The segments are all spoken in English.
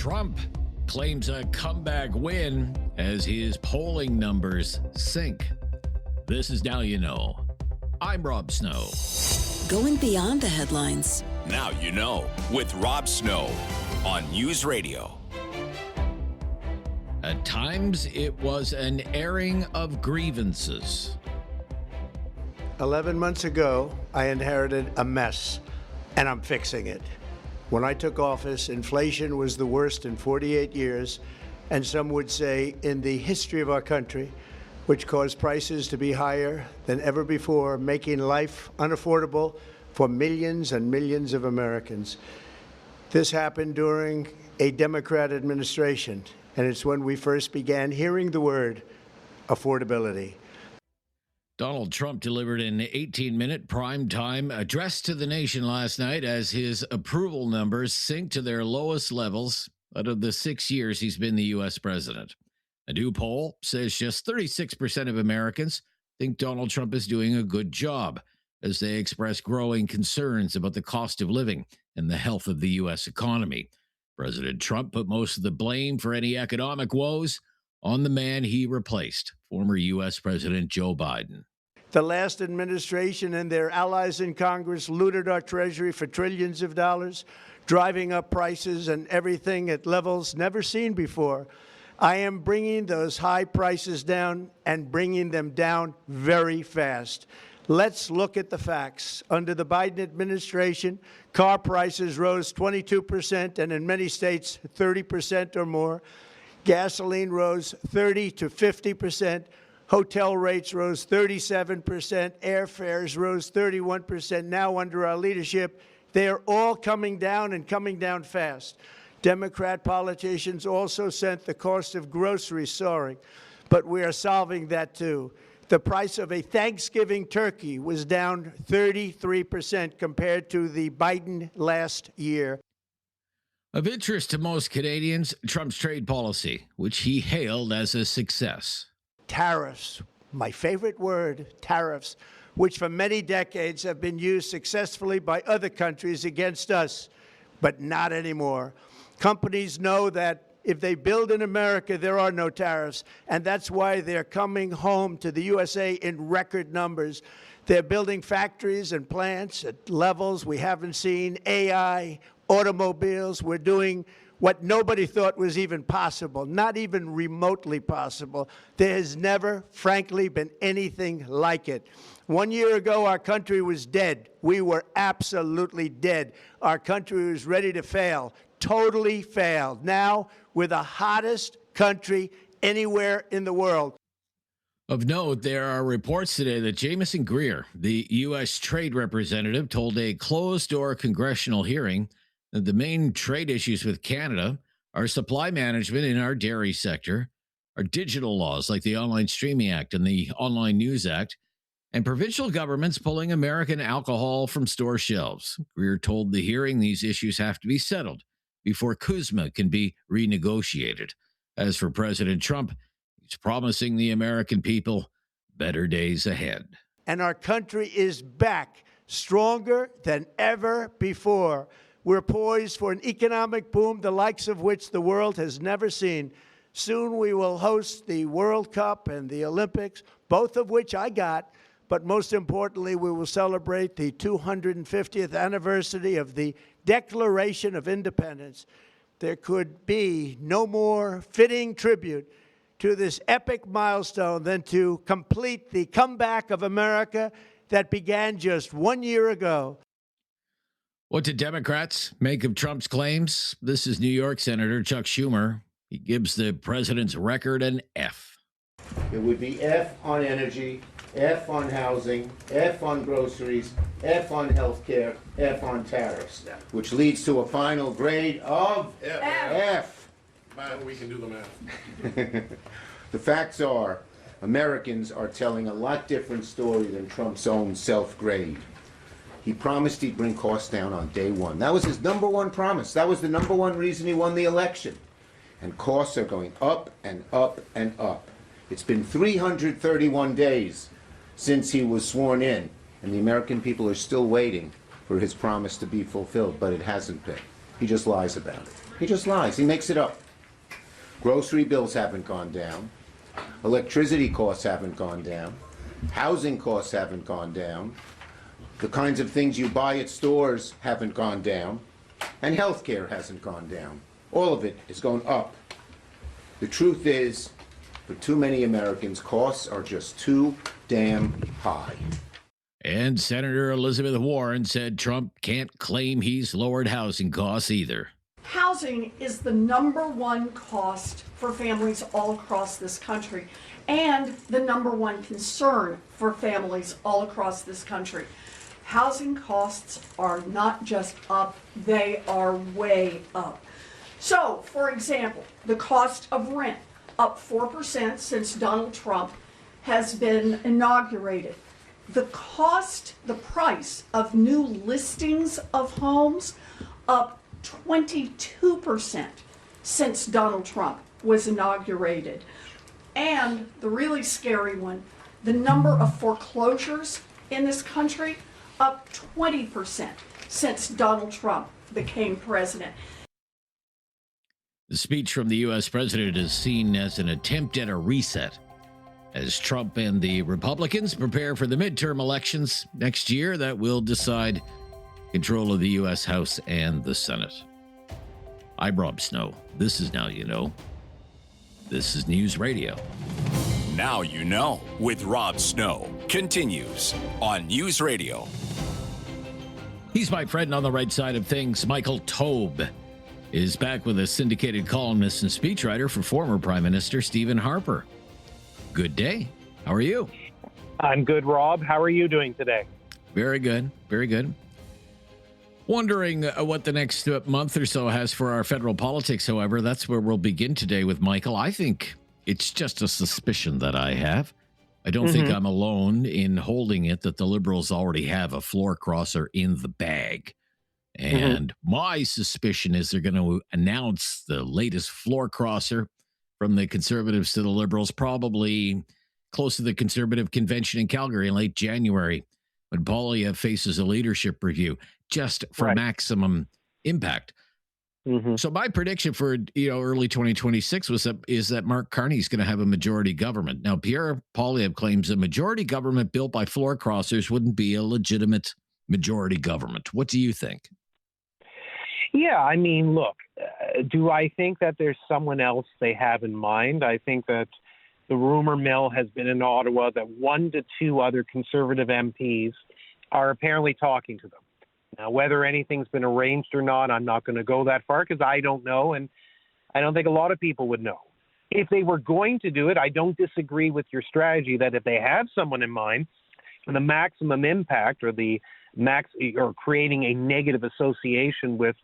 Trump claims a comeback win as his polling numbers sink. This is Now You Know. I'm Rob Snow. Going beyond the headlines. Now You Know with Rob Snow on News Radio. At times, it was an airing of grievances. 11 months ago, I inherited a mess, and I'm fixing it. When I took office, inflation was the worst in 48 years, and some would say in the history of our country, which caused prices to be higher than ever before, making life unaffordable for millions and millions of Americans. This happened during a Democrat administration, and it's when we first began hearing the word affordability. Donald Trump delivered an 18-minute primetime address to the nation last night as his approval numbers sink to their lowest levels out of the 6 years he's been the U.S. president. A new poll says just 36% of Americans think Donald Trump is doing a good job, as they express growing concerns about the cost of living and the health of the U.S. economy. President Trump put most of the blame for any economic woes on the man he replaced, former U.S. President Joe Biden. The last administration and their allies in Congress looted our treasury for trillions of dollars, driving up prices and everything at levels never seen before. I am bringing those high prices down and bringing them down very fast. Let's look at the facts. Under the Biden administration, car prices rose 22% and in many states 30% or more. Gasoline rose 30 to 50%. Hotel rates rose 37%, airfares rose 31%. Now, under our leadership, they are all coming down and coming down fast. Democrat politicians also sent the cost of groceries soaring, but we are solving that too. The price of a Thanksgiving turkey was down 33% compared to the Biden last year. Of interest to most Canadians, Trump's trade policy, which he hailed as a success. Tariffs, my favorite word, tariffs, which for many decades have been used successfully by other countries against us, but not anymore. Companies know that if they build in America, there are no tariffs, and that's why they're coming home to the USA in record numbers. They're building factories and plants at levels we haven't seen, AI, automobiles. We're doing what nobody thought was even possible, not even remotely possible. There has never, frankly, been anything like it. 1 year ago, our country was dead. We were absolutely dead. Our country was ready to fail, totally failed. Now, we're the hottest country anywhere in the world. Of note, there are reports today that Jamieson Greer, the U.S. trade representative, told a closed-door congressional hearing that the main trade issues with Canada are supply management in our dairy sector, our digital laws like the Online Streaming Act and the Online News Act, and provincial governments pulling American alcohol from store shelves. Greer told the hearing these issues have to be settled before CUSMA can be renegotiated. As for President Trump, he's promising the American people better days ahead. And our country is back, stronger than ever before. We're poised for an economic boom, the likes of which the world has never seen. Soon we will host the World Cup and the Olympics, both of which I got. But most importantly, we will celebrate the 250th anniversary of the Declaration of Independence. There could be no more fitting tribute to this epic milestone than to complete the comeback of America that began just 1 year ago. What do Democrats make of Trump's claims? This is New York Senator Chuck Schumer. He gives the president's record an F. It would be F on energy, F on housing, F on groceries, F on healthcare, F on tariffs, which leads to a final grade of F. Man, we can do the math. The facts are, Americans are telling a lot different story than Trump's own self-grade. He promised he'd bring costs down on day one. That was his number one promise. That was the number one reason he won the election. And costs are going up and up and up. It's been 331 days since he was sworn in, and the American people are still waiting for his promise to be fulfilled, but it hasn't been. He just lies about it. He just lies. He makes it up. Grocery bills haven't gone down. Electricity costs haven't gone down. Housing costs haven't gone down. The kinds of things you buy at stores haven't gone down. And healthcare hasn't gone down. All of it is going up. The truth is, for too many Americans, costs are just too damn high. And Senator Elizabeth Warren said Trump can't claim he's lowered housing costs either. Housing is the number one cost for families all across this country and the number one concern for families all across this country. Housing costs are not just up, they are way up. So, for example, the cost of rent up 4% since Donald Trump has been inaugurated. The price of new listings of homes up 22% since Donald Trump was inaugurated. And the really scary one, the number of foreclosures in this country up 20% since Donald Trump became president. The speech from the U.S. president is seen as an attempt at a reset as Trump and the Republicans prepare for the midterm elections next year that will decide control of the U.S. House and the Senate. I'm Rob Snow. This is Now You Know. This is News Radio. Now You Know with Rob Snow continues on News Radio. He's my friend on the right side of things. Michael Taube is back with a syndicated columnist and speechwriter for former Prime Minister Stephen Harper. Good day. How are you? I'm good, Rob. How are you doing today? Very good. Very good. Wondering what the next month or so has for our federal politics, however. That's where we'll begin today with Michael. I think it's just a suspicion that I have. I don't think I'm alone in holding it that the Liberals already have a floor crosser in the bag. And my suspicion is they're going to announce the latest floor crosser from the Conservatives to the Liberals, probably close to the Conservative convention in Calgary in late January, when Bligh faces a leadership review, just for maximum impact. So my prediction for early 2026 is that Mark Carney is going to have a majority government. Now, Pierre Poilievre claims a majority government built by floor crossers wouldn't be a legitimate majority government. What do you think? Yeah, I mean, look, do I think that there's someone else they have in mind? I think that the rumor mill has been in Ottawa that 1 to 2 other Conservative MPs are apparently talking to them. Now, whether anything's been arranged or not, I'm not going to go that far because I don't know, and I don't think a lot of people would know. If they were going to do it, I don't disagree with your strategy that if they have someone in mind, the maximum impact or creating a negative association with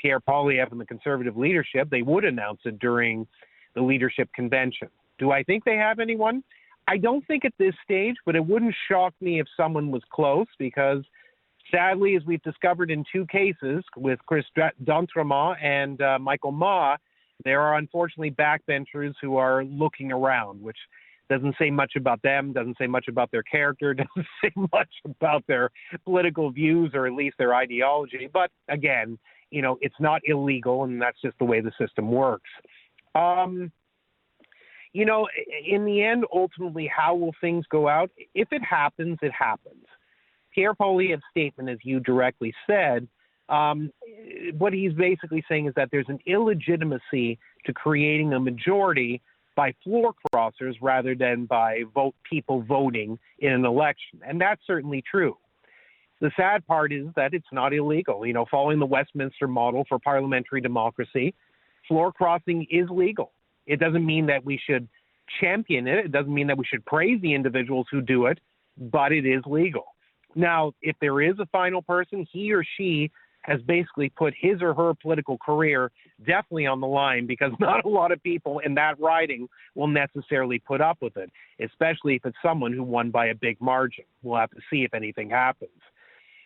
Pierre Poilievre and the Conservative leadership, they would announce it during the leadership convention. Do I think they have anyone? I don't think at this stage, but it wouldn't shock me if someone was close because sadly, as we've discovered in 2 cases with Chris d'Entremont and Michael Ma, there are unfortunately backbenchers who are looking around, which doesn't say much about them, doesn't say much about their character, doesn't say much about their political views or at least their ideology. But again, it's not illegal, and that's just the way the system works. In the end, ultimately, how will things go out? If it happens, it happens. Pierre Poilievre's statement, as you directly said, what he's basically saying is that there's an illegitimacy to creating a majority by floor crossers rather than by people voting in an election. And that's certainly true. The sad part is that it's not illegal. Following the Westminster model for parliamentary democracy, floor crossing is legal. It doesn't mean that we should champion it. It doesn't mean that we should praise the individuals who do it, but it is legal. Now, if there is a final person, he or she has basically put his or her political career definitely on the line because not a lot of people in that riding will necessarily put up with it, especially if it's someone who won by a big margin. We'll have to see if anything happens.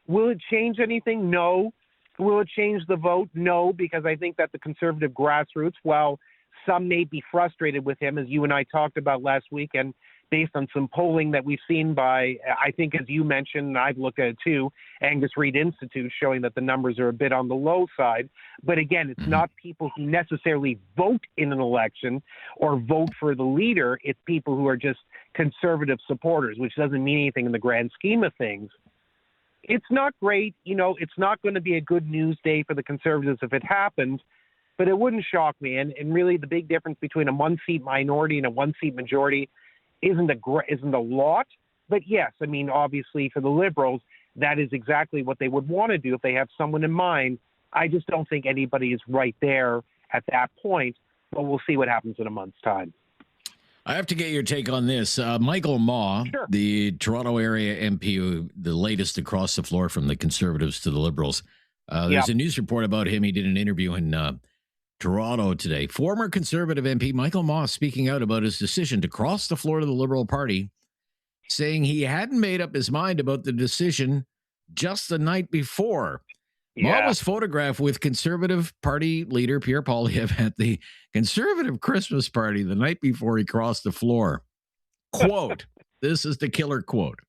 Will it change anything? No. Will it change the vote? No, because I think that the Conservative grassroots, while some may be frustrated with him, as you and I talked about last week, and based on some polling that we've seen by, I think, as you mentioned, and I've looked at it too, Angus Reid Institute, showing that the numbers are a bit on the low side. But again, it's not people who necessarily vote in an election or vote for the leader. It's people who are just conservative supporters, which doesn't mean anything in the grand scheme of things. It's not great. It's not going to be a good news day for the Conservatives if it happens, but it wouldn't shock me. And really the big difference between a one-seat minority and a one-seat majority isn't a lot, but yes, I mean, obviously for the Liberals, that is exactly what they would want to do if they have someone in mind. I just don't think anybody is right there at that point, but we'll see what happens in a month's time. I have to get your take on this. Michael Maw, Sure. the Toronto area MP, the latest across the floor from the Conservatives to the Liberals. There's a news report about him. He did an interview in Toronto today. Former Conservative MP Michael Maw speaking out about his decision to cross the floor to the Liberal Party, saying he hadn't made up his mind about the decision just the night before. Maw was photographed with Conservative Party leader Pierre Poilievre at the Conservative Christmas party the night before he crossed the floor. Quote, this is the killer quote.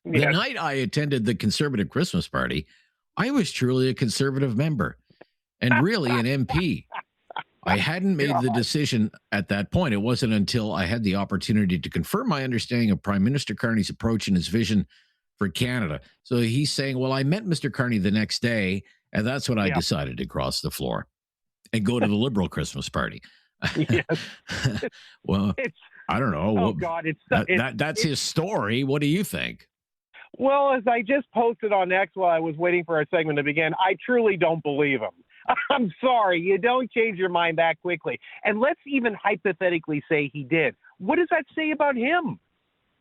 The night I attended the Conservative Christmas party, I was truly a Conservative member and really an MP. I hadn't made the decision at that point. It wasn't until I had the opportunity to confirm my understanding of Prime Minister Carney's approach and his vision for Canada. So he's saying, well, I met Mr. Carney the next day, and that's when I decided to cross the floor and go to the Liberal Christmas party. Well, I don't know. Oh, God. That's his story. What do you think? Well, as I just posted on X while I was waiting for our segment to begin, I truly don't believe him. I'm sorry, you don't change your mind that quickly. And let's even hypothetically say he did. What does that say about him?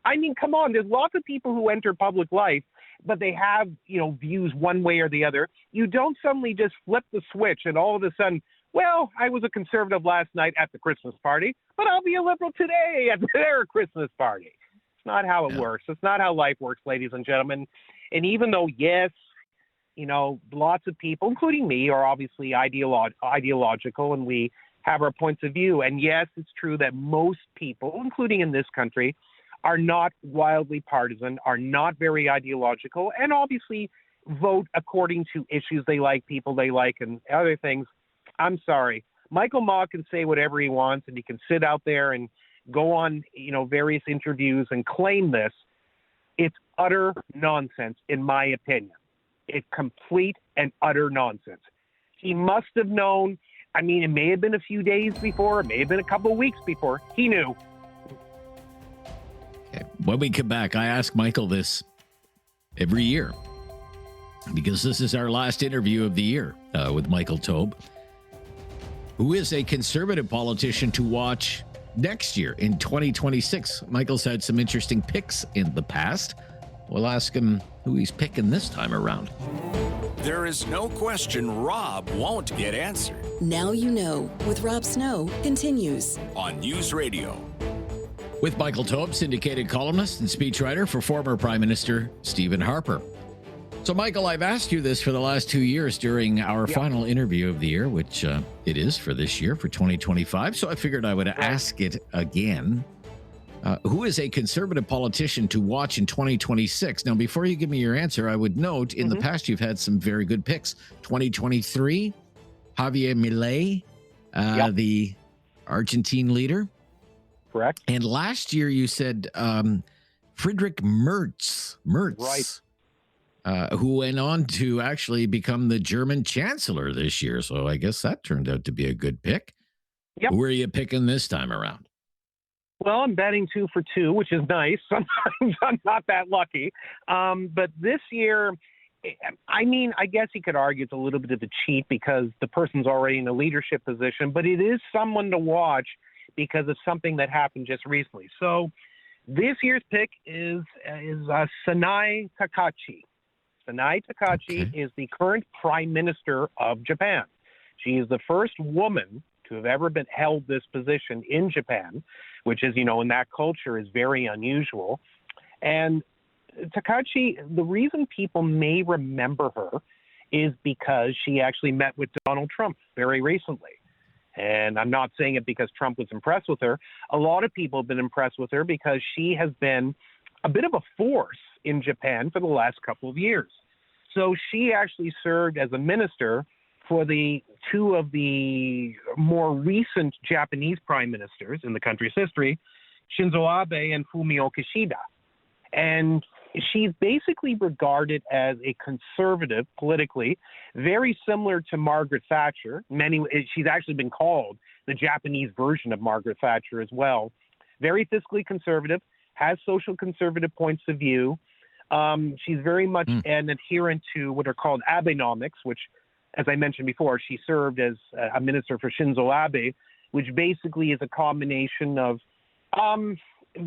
I mean, come on, there's lots of people who enter public life, but they have, views one way or the other. You don't suddenly just flip the switch and all of a sudden, well, I was a Conservative last night at the Christmas party, but I'll be a Liberal today at their Christmas party. It's not how it works. It's not how life works, ladies and gentlemen. And even though, yes, lots of people, including me, are obviously ideological, and we have our points of view. And yes, it's true that most people, including in this country, are not wildly partisan, are not very ideological, and obviously vote according to issues they like, people they like, and other things. I'm sorry. Michael Maw can say whatever he wants, and he can sit out there and go on, various interviews and claim this. It's utter nonsense, in my opinion. It's complete and utter nonsense. He must have known. I mean, it may have been a few days before, it may have been a couple of weeks before. He knew. Okay. When we come back, I ask Michael this every year because this is our last interview of the year with Michael Taube, who is a Conservative politician to watch next year in 2026. Michael's had some interesting picks in the past. We'll ask him who he's picking this time around. There is no question Rob won't get answered. Now You Know with Rob Snow continues On News Radio. With Michael Taube, syndicated columnist and speechwriter for former Prime Minister Stephen Harper. So, Michael, I've asked you this for the last 2 years during our final interview of the year, which it is for this year, for 2025. So I figured I would ask it again. Who is a Conservative politician to watch in 2026? Now, before you give me your answer, I would note in the past you've had some very good picks. 2023, Javier Milei, the Argentine leader. Correct. And last year you said Friedrich Merz, right? Who went on to actually become the German chancellor this year. So I guess that turned out to be a good pick. Yep. Who are you picking this time around? Well, I'm betting 2 for 2, which is nice. Sometimes I'm not that lucky. But this year, I mean, I guess you could argue it's a little bit of a cheat because the person's already in a leadership position, but it is someone to watch because of something that happened just recently. So this year's pick is Sanai Takachi. Sanai Takachi is the current Prime Minister of Japan. She is the first woman to have ever been held this position in Japan, which is, in that culture is very unusual. And Takachi, the reason people may remember her is because she actually met with Donald Trump very recently. And I'm not saying it because Trump was impressed with her. A lot of people have been impressed with her because she has been a bit of a force in Japan for the last couple of years. So she actually served as a minister for the two of the more recent Japanese prime ministers in the country's history, Shinzo Abe and Fumio Kishida. And she's basically regarded as a conservative politically, very similar to Margaret Thatcher. She's actually been called the Japanese version of Margaret Thatcher as well. Very fiscally conservative, has social conservative points of view. She's very much an adherent to what are called Abenomics, which, as I mentioned before, she served as a minister for Shinzo Abe, which basically is a combination of,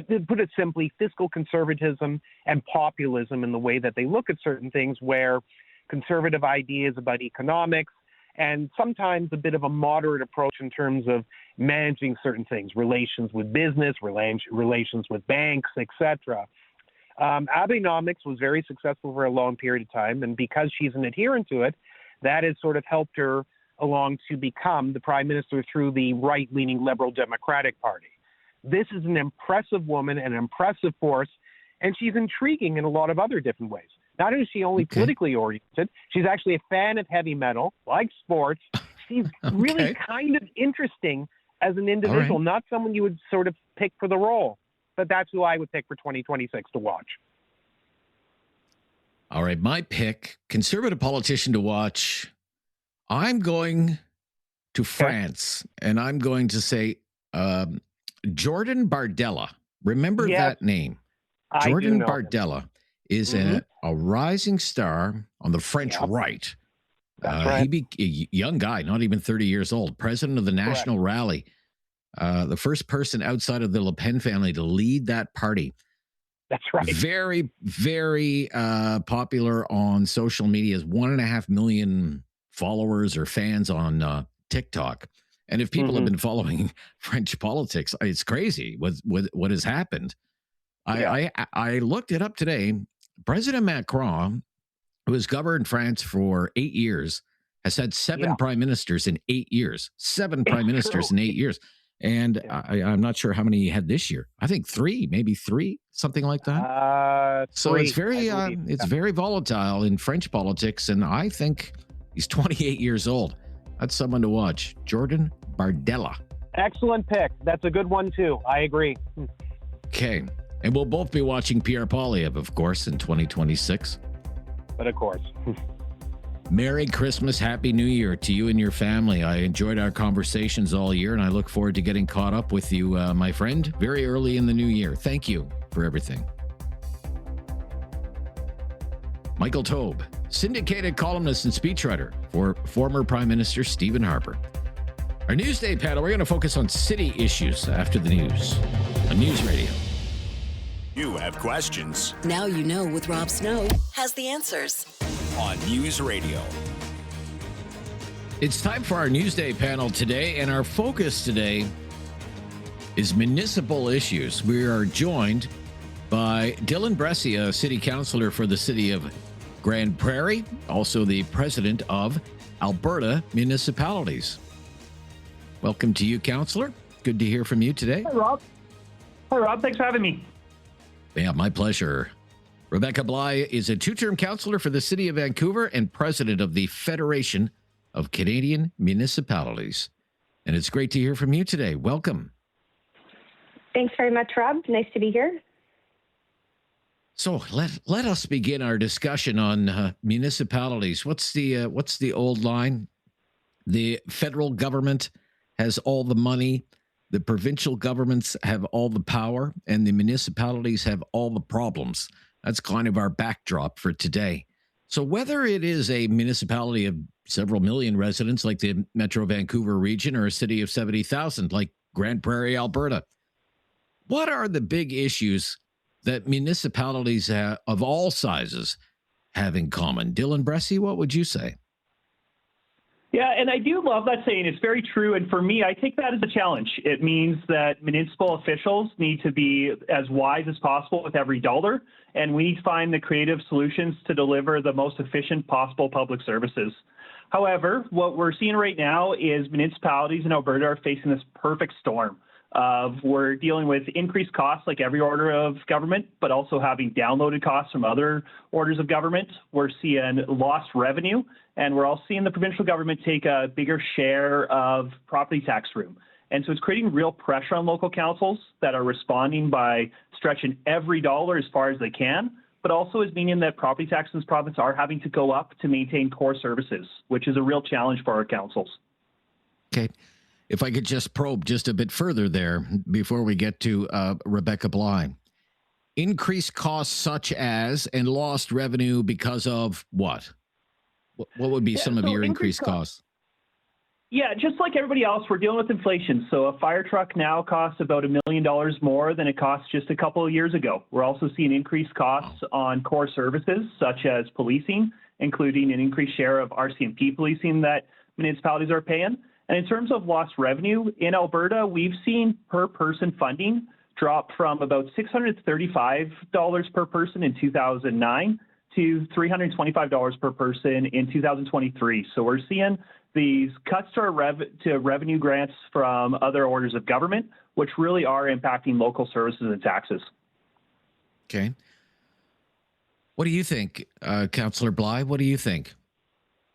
to put it simply, fiscal conservatism and populism in the way that they look at certain things, where conservative ideas about economics and sometimes a bit of a moderate approach in terms of managing certain things, relations with business, relations with banks, etc. Abenomics was very successful for a long period of time, and because she's an adherent to it, that has sort of helped her along to become the prime minister through the right-leaning Liberal Democratic Party. This is an impressive woman, an impressive force, and she's intriguing in a lot of other different ways. Not only is she only politically oriented, she's actually a fan of heavy metal, likes sports. She's really kind of interesting as an individual, not someone you would sort of pick for the role. But that's who I would pick for 2026 to watch. All right, my pick, conservative politician to watch. I'm going to France, and I'm going to say Jordan Bardella. Remember that name? Jordan Bardella is a rising star on the French right. He be a young guy, not even 30 years old, president of the National Rally. The first person outside of the Le Pen family to lead that party. That's right. Very, very popular on social media. Has 1.5 million followers or fans on TikTok. And if people have been following French politics, it's crazy what has happened. I looked it up today. President Macron, who has governed France for 8 years, has had 7 prime ministers in 8 years. 7 prime ministers in 8 years. And I'm not sure how many he had this year. I think 3, maybe 3, something like that. So it's very volatile in French politics. And I think he's 28 years old. That's someone to watch. Jordan Bardella. Excellent pick. That's a good one, too. I agree. Okay. And we'll both be watching Pierre Poilievre, of course, in 2026. But of course. Merry Christmas, Happy New Year to you and your family. I enjoyed our conversations all year, and I look forward to getting caught up with you, my friend, very early in the new year. Thank you for everything. Michael Taube, syndicated columnist and speechwriter for former Prime Minister Stephen Harper. Our Newsday panel, we're going to focus on city issues after the news on News Radio. You have questions. Now you know with Rob Snow has the answers. On News Radio. It's time for our Newsday panel today, and our focus today is municipal issues. We are joined by Dylan Bressey, a city councillor for the city of Grand Prairie, also the president of Alberta Municipalities. Welcome to you, councillor. Good to hear from you today. Hi, Rob. Hi, Rob. Thanks for having me. Yeah, my pleasure. Rebecca Bligh is a 2-term councillor for the city of Vancouver and president of the Federation of Canadian Municipalities. And it's great to hear from you today. Welcome. Thanks very much, Rob. Nice to be here. So let us begin our discussion on municipalities. What's the old line? The federal government has all the money. The provincial governments have all the power, and the municipalities have all the problems. That's kind of our backdrop for today. So whether it is a municipality of several million residents like the Metro Vancouver region or a city of 70,000 like Grand Prairie, Alberta, what are the big issues that municipalities of all sizes have in common? Dylan Bressey, what would you say? Yeah, and I do love that saying. It's very true. And for me, I take that as a challenge. It means that municipal officials need to be as wise as possible with every dollar, and we need to find the creative solutions to deliver the most efficient possible public services. However, what we're seeing right now is municipalities in Alberta are facing this perfect storm of we're dealing with increased costs like every order of government, but also having downloaded costs from other orders of government. We're seeing lost revenue, and we're also seeing the provincial government take a bigger share of property tax room. And so it's creating real pressure on local councils that are responding by stretching every dollar as far as they can, but also is meaning that property taxes in this province are having to go up to maintain core services, which is a real challenge for our councils. Okay. If I could just probe just a bit further there before we get to Rebecca Bligh. Increased costs such as and lost revenue because of what? What would be some of your increased costs? Yeah, just like everybody else, we're dealing with inflation. So a fire truck now costs about $1 million more than it cost just a couple of years ago. We're also seeing increased costs on core services such as policing, including an increased share of RCMP policing that municipalities are paying. And in terms of lost revenue, in Alberta, we've seen per person funding drop from about $635 per person in 2009 to $325 per person in 2023. So we're seeing these cuts to our revenue grants from other orders of government, which really are impacting local services and taxes. Okay. What do you think, Councillor Bligh? What do you think?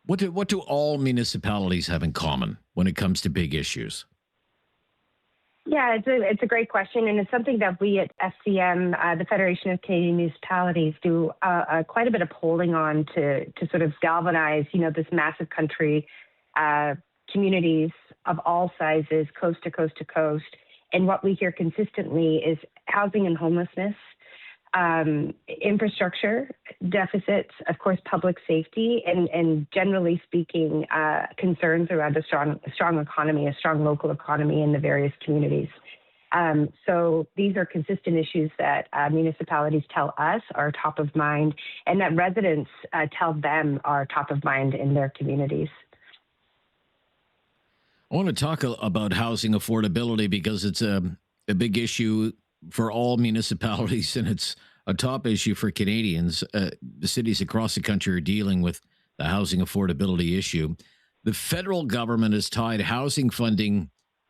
What do all municipalities have in common when it comes to big issues? Yeah, it's a great question, and it's something that we at FCM, the Federation of Canadian Municipalities, do quite a bit of polling on to sort of galvanize, this massive country, communities of all sizes, coast to coast to coast. And what we hear consistently is housing and homelessness, infrastructure deficits, of course, public safety, and generally speaking, concerns around a strong economy, a strong local economy in the various communities. So these are consistent issues that municipalities tell us are top of mind, and that residents tell them are top of mind in their communities. I want to talk about housing affordability because it's a big issue for all municipalities, and it's a top issue for Canadians. The cities across the country are dealing with the housing affordability issue. The federal government has tied housing funding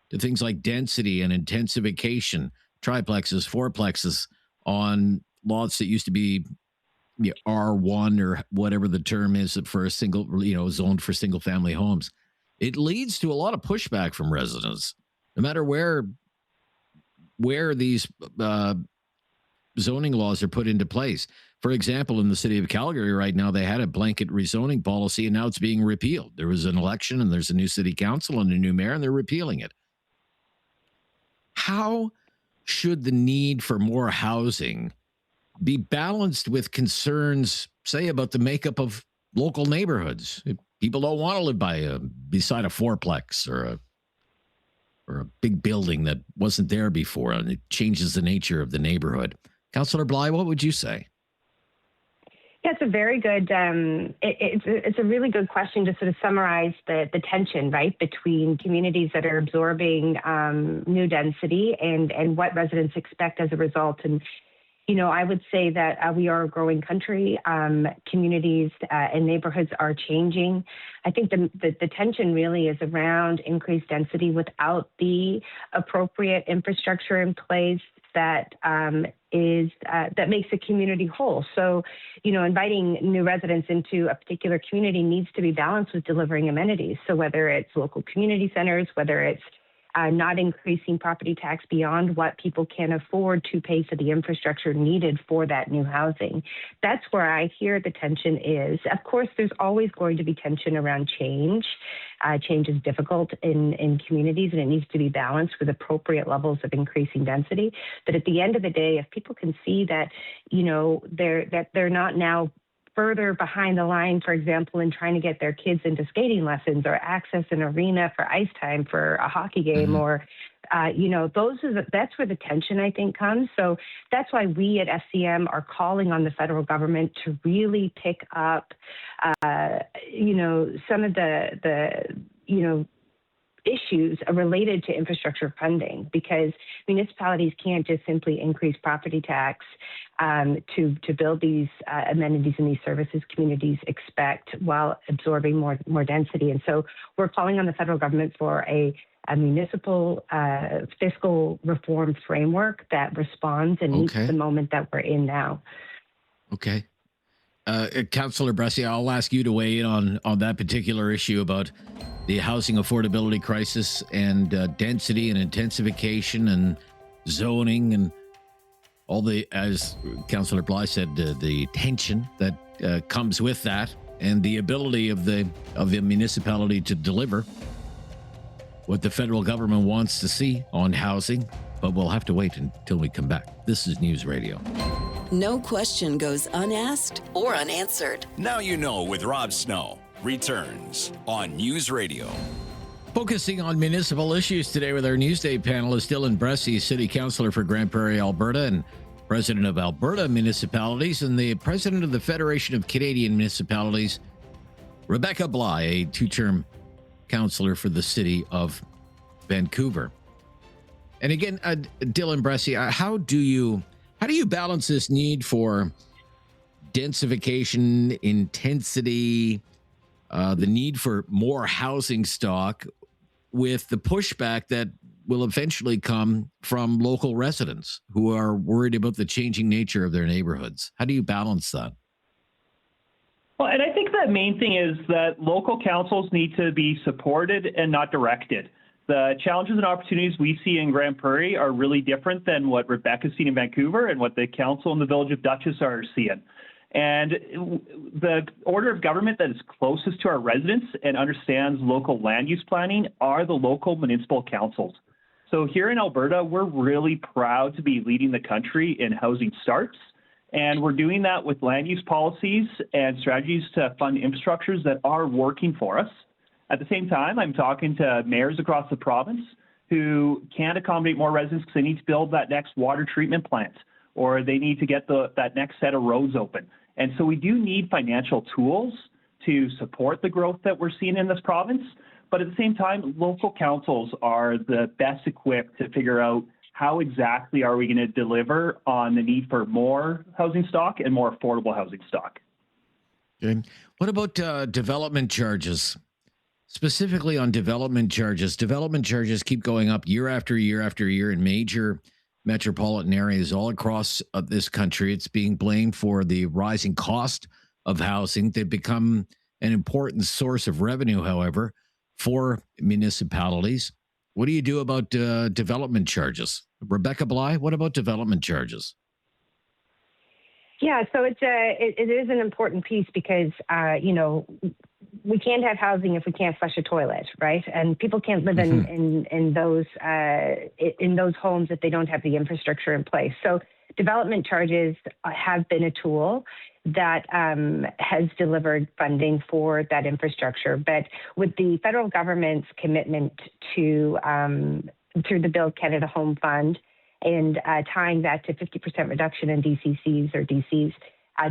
to things like density and intensification, triplexes, fourplexes on lots that used to be R1 or whatever the term is for a single, zoned for single family homes. It leads to a lot of pushback from residents, no matter where these zoning laws are put into place. For example, in the city of Calgary right now, they had a blanket rezoning policy, and now it's being repealed. There was an election, and there's a new city council and a new mayor, and they're repealing it. How should the need for more housing be balanced with concerns, say, about the makeup of local neighborhoods? People don't want to live beside a fourplex or a big building that wasn't there before, and it changes the nature of the neighborhood. Councillor Bligh, what would you say? Yeah, it's a very good, it's a really good question to sort of summarize the tension, right, between communities that are absorbing new density and what residents expect as a result. And I would say that we are a growing country. Communities and neighborhoods are changing. I think the tension really is around increased density without the appropriate infrastructure in place that makes a community whole. So, inviting new residents into a particular community needs to be balanced with delivering amenities. So whether it's local community centers, whether it's not increasing property tax beyond what people can afford to pay for the infrastructure needed for that new housing. That's where I hear the tension is. Of course, there's always going to be tension around change. Change is difficult in communities, and it needs to be balanced with appropriate levels of increasing density. But at the end of the day, if people can see that, they're not now further behind the line, for example, in trying to get their kids into skating lessons or access an arena for ice time for a hockey game, or that's where the tension, I think, comes. So that's why we at FCM are calling on the federal government to really pick up, some of the issues related to infrastructure funding, because municipalities can't just simply increase property tax to build these amenities and these services communities expect while absorbing more density. And so we're calling on the federal government for a municipal fiscal reform framework that responds and meets the moment that we're in now. Okay. Councillor Bressey, I'll ask you to weigh in on that particular issue about the housing affordability crisis and density and intensification and zoning and all the, as Councillor Bligh said, the tension that comes with that, and the ability of the municipality to deliver what the federal government wants to see on housing. But we'll have to wait until we come back. This is News Radio. No question goes unasked or unanswered. Now You Know with Rob Snow returns on News Radio. Focusing on municipal issues today with our Newsday panelist, Dylan Bressey, City Councillor for Grande Prairie, Alberta, and President of Alberta Municipalities, and the President of the Federation of Canadian Municipalities, Rebecca Bligh, a two-term councillor for the City of Vancouver. And again, Dylan Bressey, how do you balance this need for densification, intensity, the need for more housing stock with the pushback that will eventually come from local residents who are worried about the changing nature of their neighborhoods? How do you balance that? Well, and I think the main thing is that local councils need to be supported and not directed. The challenges and opportunities we see in Grande Prairie are really different than what Rebecca's seen in Vancouver and what the council in the Village of Dutchess are seeing. And the order of government that is closest to our residents and understands local land use planning are the local municipal councils. So here in Alberta, we're really proud to be leading the country in housing starts. And we're doing that with land use policies and strategies to fund infrastructures that are working for us. At the same time, I'm talking to mayors across the province who can't accommodate more residents because they need to build that next water treatment plant, or they need to get that next set of roads open. And so we do need financial tools to support the growth that we're seeing in this province. But at the same time, local councils are the best equipped to figure out how exactly are we going to deliver on the need for more housing stock and more affordable housing stock. Okay. What about development charges? Specifically on development charges keep going up year after year after year in major metropolitan areas all across this country. It's being blamed for the rising cost of housing. They've become an important source of revenue, however, for municipalities. What do you do about development charges? Rebecca Bligh, what about development charges? Yeah, so it is an important piece because, we can't have housing if we can't flush a toilet, right? And people can't live in those homes if they don't have the infrastructure in place. So development charges have been a tool that has delivered funding for that infrastructure. But with the federal government's commitment to, through the Build Canada Home Fund, and tying that to 50% reduction in DCCs or DCs,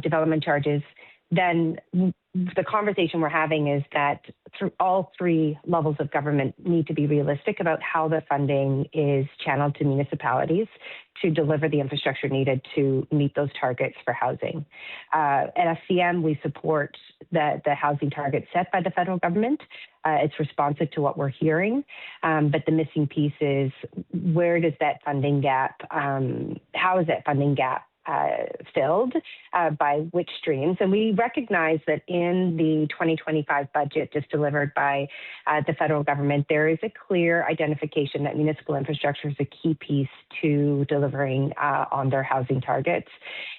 development charges, then the conversation we're having is that through all three levels of government need to be realistic about how the funding is channeled to municipalities to deliver the infrastructure needed to meet those targets for housing. At FCM, we support the housing targets set by the federal government. It's responsive to what we're hearing, but the missing piece is where does that funding gap, how is that funding gap filled by which streams? And we recognize that in the 2025 budget just delivered by the federal government, there is a clear identification that municipal infrastructure is a key piece to delivering on their housing targets.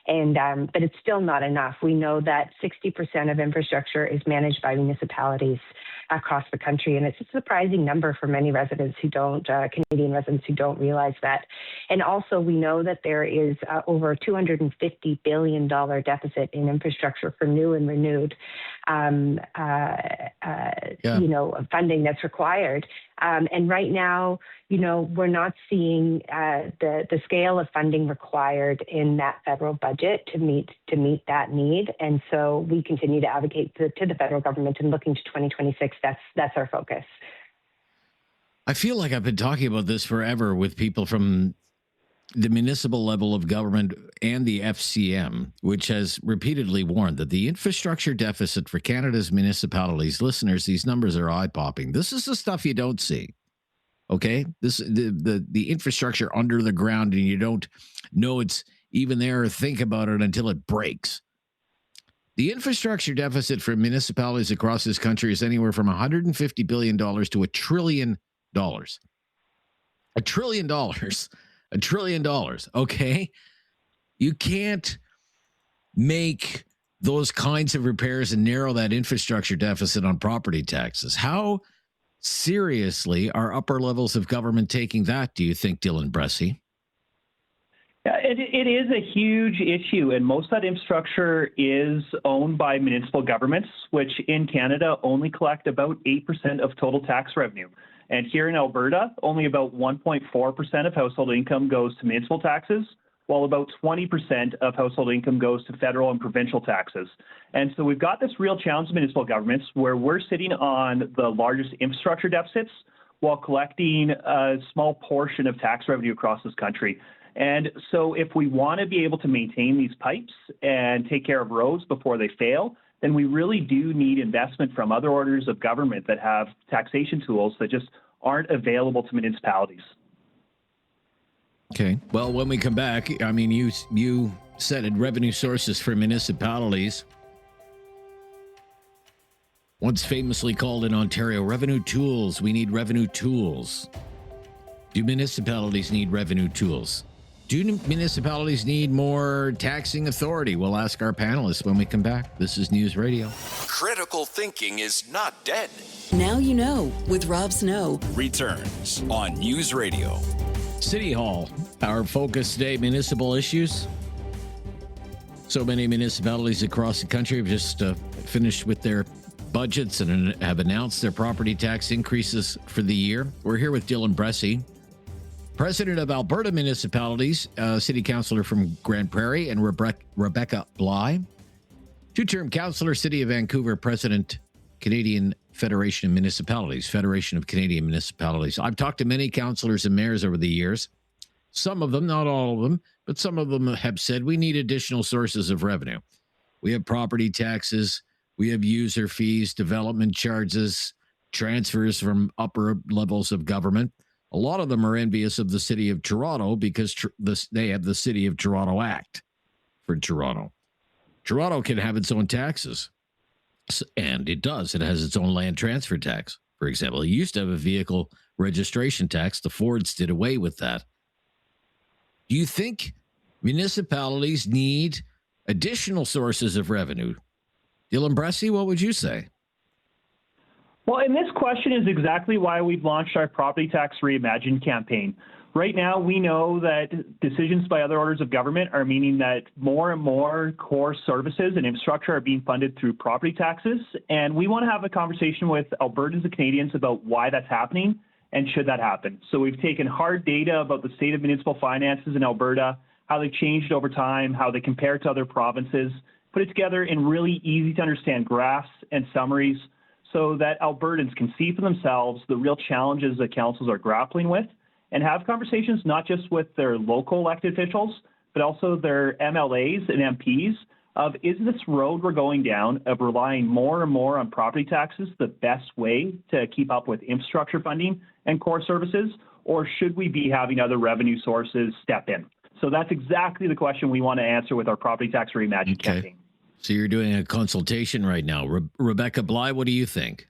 And but it's still not enough. We know that 60% of infrastructure is managed by municipalities. across the country. And it's a surprising number for many residents who don't, Canadian residents who don't realize that. And also, we know that there is over a $250 billion deficit in infrastructure for new and renewed, funding that's required. And right now, we're not seeing the scale of funding required in that federal budget to meet that need. And so we continue to advocate to the federal government and looking to 2026. That's our focus. I feel like I've been talking about this forever with people from the municipal level of government and the FCM, which has repeatedly warned that the infrastructure deficit for Canada's municipalities, listeners, these numbers are eye-popping. This is the stuff you don't see. Okay, this the infrastructure under the ground, and you don't know it's even there or think about it until it breaks. The infrastructure deficit for municipalities across this country is anywhere from $150 billion to $1 trillion. $1 trillion. $1 trillion. Okay, you can't make those kinds of repairs and narrow that infrastructure deficit on property taxes. How seriously are upper levels of government taking that, do you think, Dylan Bressey? Yeah, it is a huge issue, and most of that infrastructure is owned by municipal governments, which in Canada only collect about 8% of total tax revenue. And here in Alberta, only about 1.4% of household income goes to municipal taxes, while about 20% of household income goes to federal and provincial taxes. And so we've got this real challenge in municipal governments where we're sitting on the largest infrastructure deficits while collecting a small portion of tax revenue across this country. And so if we want to be able to maintain these pipes and take care of roads before they fail, then we really do need investment from other orders of government that have taxation tools that just aren't available to municipalities. Okay. Well, when we come back, I mean, you said it, revenue sources for municipalities. Once famously called in Ontario, revenue tools. We need revenue tools. Do municipalities need revenue tools? Do municipalities need more taxing authority? We'll ask our panelists when we come back. This is News Radio. Critical thinking is not dead. Now you know with Rob Snow. Returns on News Radio. City Hall, our focus today, municipal issues. So many municipalities across the country have just finished with their budgets and have announced their property tax increases for the year. We're here with Dylan Bressey, president of Alberta Municipalities, city councillor from Grand Prairie, and Rebecca Bligh, two-term councillor, City of Vancouver, president, Canadian Federation of Municipalities, Federation of Canadian Municipalities. I've talked to many councillors and mayors over the years. Some of them, not all of them, but some of them have said we need additional sources of revenue. We have property taxes, we have user fees, development charges, transfers from upper levels of government. A lot of them are envious of the City of Toronto because they have the City of Toronto Act for Toronto. Toronto can have its own taxes, and it does. It has its own land transfer tax, for example. It used to have a vehicle registration tax. The Fords did away with that. Do you think municipalities need additional sources of revenue? Dylan Bressey, what would you say? Well, and this question is exactly why we've launched our Property Tax Reimagined campaign. Right now, we know that decisions by other orders of government are meaning that more and more core services and infrastructure are being funded through property taxes. And we want to have a conversation with Albertans and Canadians about why that's happening and should that happen. So we've taken hard data about the state of municipal finances in Alberta, how they've changed over time, how they compare to other provinces, put it together in really easy to understand graphs and summaries so that Albertans can see for themselves the real challenges that councils are grappling with and have conversations not just with their local elected officials, but also their MLAs and MPs of, is this road we're going down of relying more and more on property taxes the best way to keep up with infrastructure funding and core services, or should we be having other revenue sources step in? So that's exactly the question we want to answer with our Property Tax Reimagined campaign. So you're doing a consultation right now. Rebecca Bligh, what do you think?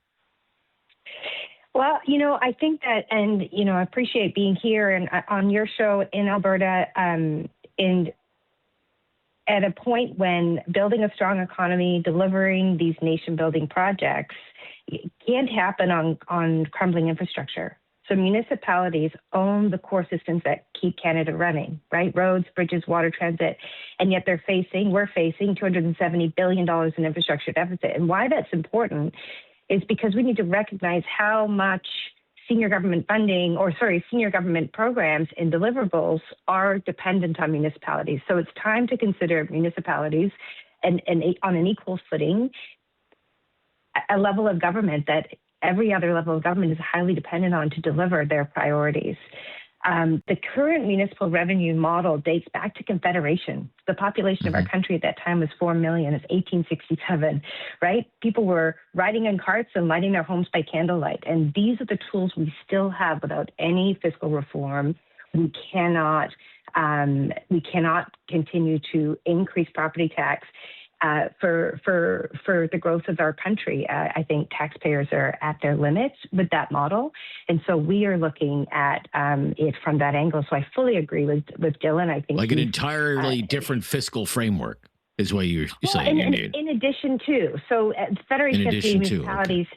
Well, I think that, and, I appreciate being here and on your show in Alberta. And at a point when building a strong economy, delivering these nation-building projects can't happen on crumbling infrastructure. So municipalities own the core systems that keep Canada running, right? Roads, bridges, water transit, and yet we're facing $270 billion in infrastructure deficit. And why that's important is because we need to recognize how much senior government programs and deliverables are dependent on municipalities. So it's time to consider municipalities and on an equal footing, a level of government that every other level of government is highly dependent on to deliver their priorities. The current municipal revenue model dates back to Confederation. The population of our country at that time was 4 million. It's 1867, right? People were riding in carts and lighting their homes by candlelight. And these are the tools we still have without any fiscal reform. We cannot continue to increase property tax for the growth of our country. I think taxpayers are at their limits with that model. And so we are looking at it from that angle. So I fully agree with Dylan. I think like an entirely different fiscal framework is what you're saying you need. In addition to, so Federation of Municipalities,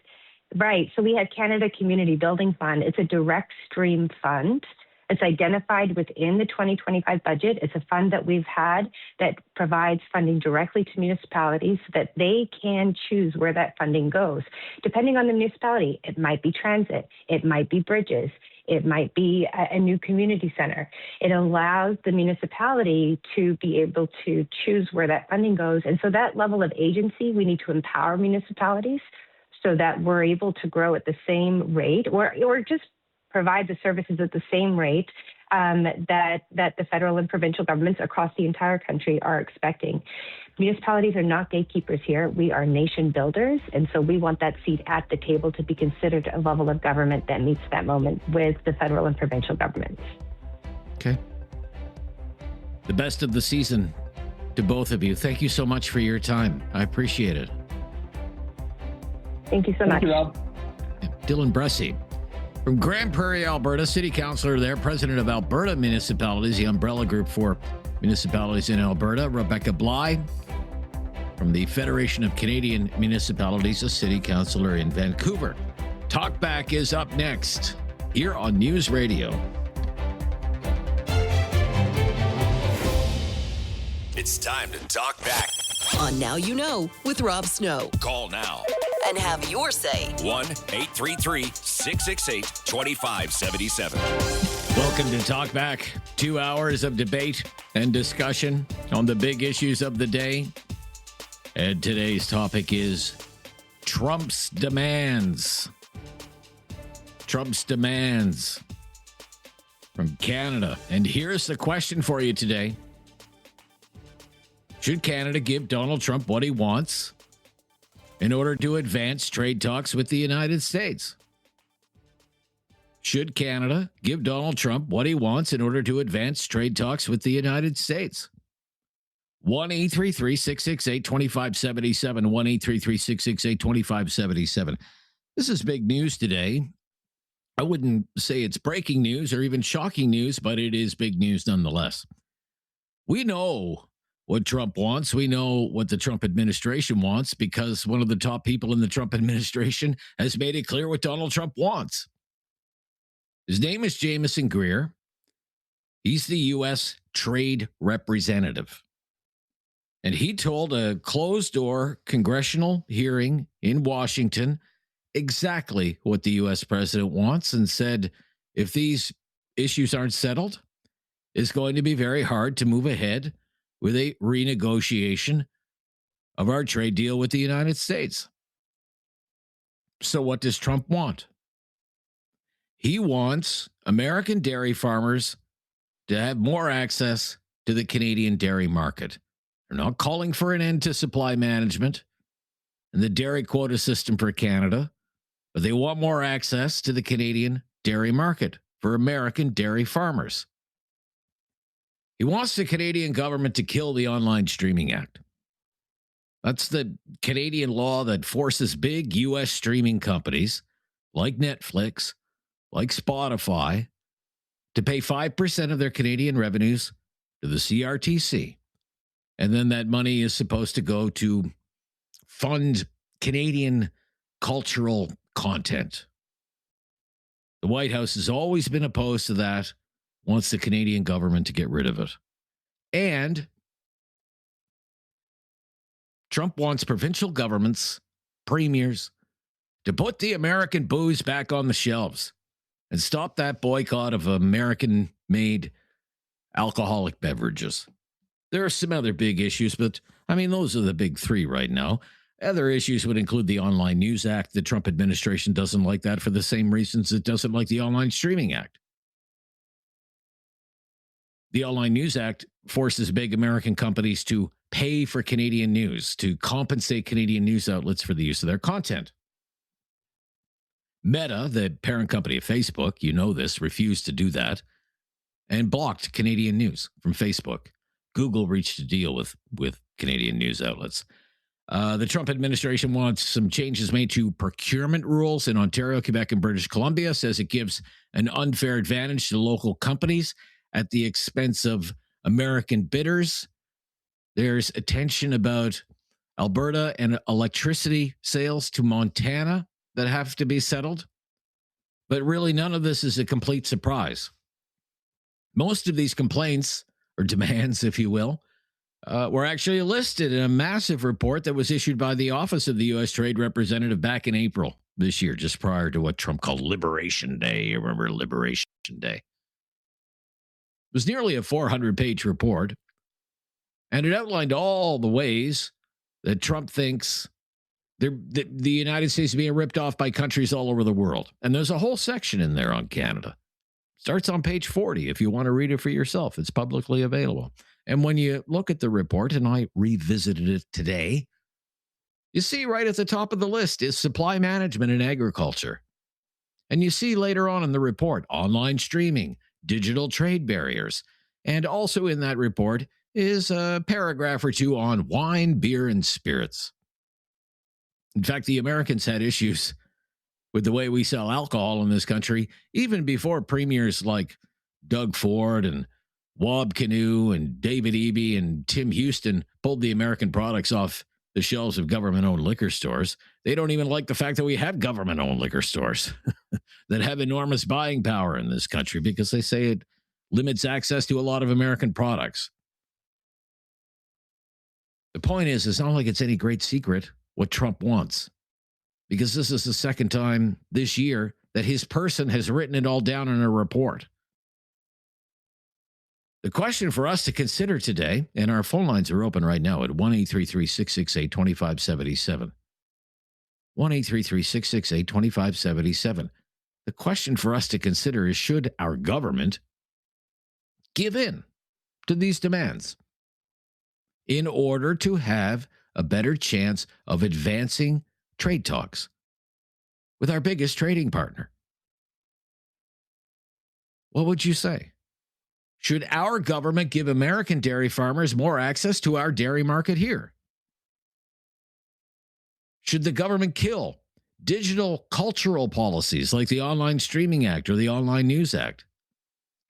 right. So we had Canada Community Building Fund. It's a direct stream fund. It's identified within the 2025 budget. It's a fund that we've had that provides funding directly to municipalities so that they can choose where that funding goes. Depending on the municipality, it might be transit, it might be bridges, it might be a new community center. It allows the municipality to be able to choose where that funding goes. And so that level of agency, we need to empower municipalities so that we're able to grow at the same rate or just provide the services at the same rate that the federal and provincial governments across the entire country are expecting. Municipalities are not gatekeepers here. We are nation builders, and so we want that seat at the table to be considered a level of government that meets that moment with the federal and provincial governments. Okay. The best of the season to both of you. Thank you so much for your time. I appreciate it. Thank you so much. Thank you, Rob. Dylan Bressey. From Grand Prairie, Alberta, city councilor there, president of Alberta Municipalities, the umbrella group for municipalities in Alberta. Rebecca Bligh from the Federation of Canadian Municipalities, a city councilor in Vancouver. Talkback is up next here on News Radio. It's time to talk back. On Now You Know with Rob Snow. Call now. And have your say. 1-833-668-2577. Welcome to Talkback. 2 hours of debate and discussion on the big issues of the day. And today's topic is Trump's demands. Trump's demands from Canada. And here's the question for you today. Should Canada give Donald Trump what he wants in order to advance trade talks with the United States? Should Canada give Donald Trump what he wants in order to advance trade talks with the United States? 1-833-668-2577. 1-833-668-2577. This is big news today. I wouldn't say it's breaking news or even shocking news, but it is big news nonetheless. We know what Trump wants. We know what the Trump administration wants because one of the top people in the Trump administration has made it clear what Donald Trump wants. His name is Jamieson Greer. He's the U.S. Trade Representative. And he told a closed-door congressional hearing in Washington exactly what the U.S. president wants and said, if these issues aren't settled, it's going to be very hard to move ahead with a renegotiation of our trade deal with the United States. So what does Trump want? He wants American dairy farmers to have more access to the Canadian dairy market. They're not calling for an end to supply management and the dairy quota system for Canada, but they want more access to the Canadian dairy market for American dairy farmers. He wants the Canadian government to kill the Online Streaming Act. That's the Canadian law that forces big U.S. streaming companies like Netflix, like Spotify, to pay 5% of their Canadian revenues to the CRTC. And then that money is supposed to go to fund Canadian cultural content. The White House has always been opposed to that, wants the Canadian government to get rid of it. And Trump wants provincial governments, premiers, to put the American booze back on the shelves and stop that boycott of American-made alcoholic beverages. There are some other big issues, but I mean, those are the big three right now. Other issues would include the Online News Act. The Trump administration doesn't like that for the same reasons it doesn't like the Online Streaming Act. The Online News Act forces big American companies to pay for Canadian news, to compensate Canadian news outlets for the use of their content. Meta, the parent company of Facebook, you know this, refused to do that and blocked Canadian news from Facebook. Google reached a deal with Canadian news outlets. The Trump administration wants some changes made to procurement rules in Ontario, Quebec, and British Columbia, says it gives an unfair advantage to local companies at the expense of American bidders. There's attention about Alberta and electricity sales to Montana that have to be settled. But really, none of this is a complete surprise. Most of these complaints, or demands, if you will, were actually listed in a massive report that was issued by the Office of the U.S. Trade Representative back in April this year, just prior to what Trump called Liberation Day. You remember Liberation Day? It was nearly a 400-page report, and it outlined all the ways that Trump thinks the United States is being ripped off by countries all over the world. And there's a whole section in there on Canada. Starts on page 40 if you want to read it for yourself. It's publicly available. And when you look at the report, and I revisited it today, you see right at the top of the list is supply management and agriculture. And you see later on in the report, online streaming, digital trade barriers. And also in that report is a paragraph or two on wine, beer, and spirits. In fact, the Americans had issues with the way we sell alcohol in this country, even before premiers like Doug Ford and Wab Kinew and David Eby and Tim Houston pulled the American products off the shelves of government-owned liquor stores. They don't even like the fact that we have government-owned liquor stores that have enormous buying power in this country because they say it limits access to a lot of American products. The point is, it's not like it's any great secret what Trump wants, because this is the second time this year that his person has written it all down in a report. The question for us to consider today, and our phone lines are open right now at 1-833-668-2577. 1-833-668-2577. The question for us to consider is, should our government give in to these demands in order to have a better chance of advancing trade talks with our biggest trading partner? What would you say? Should our government give American dairy farmers more access to our dairy market here? Should the government kill digital cultural policies like the Online Streaming Act or the Online News Act?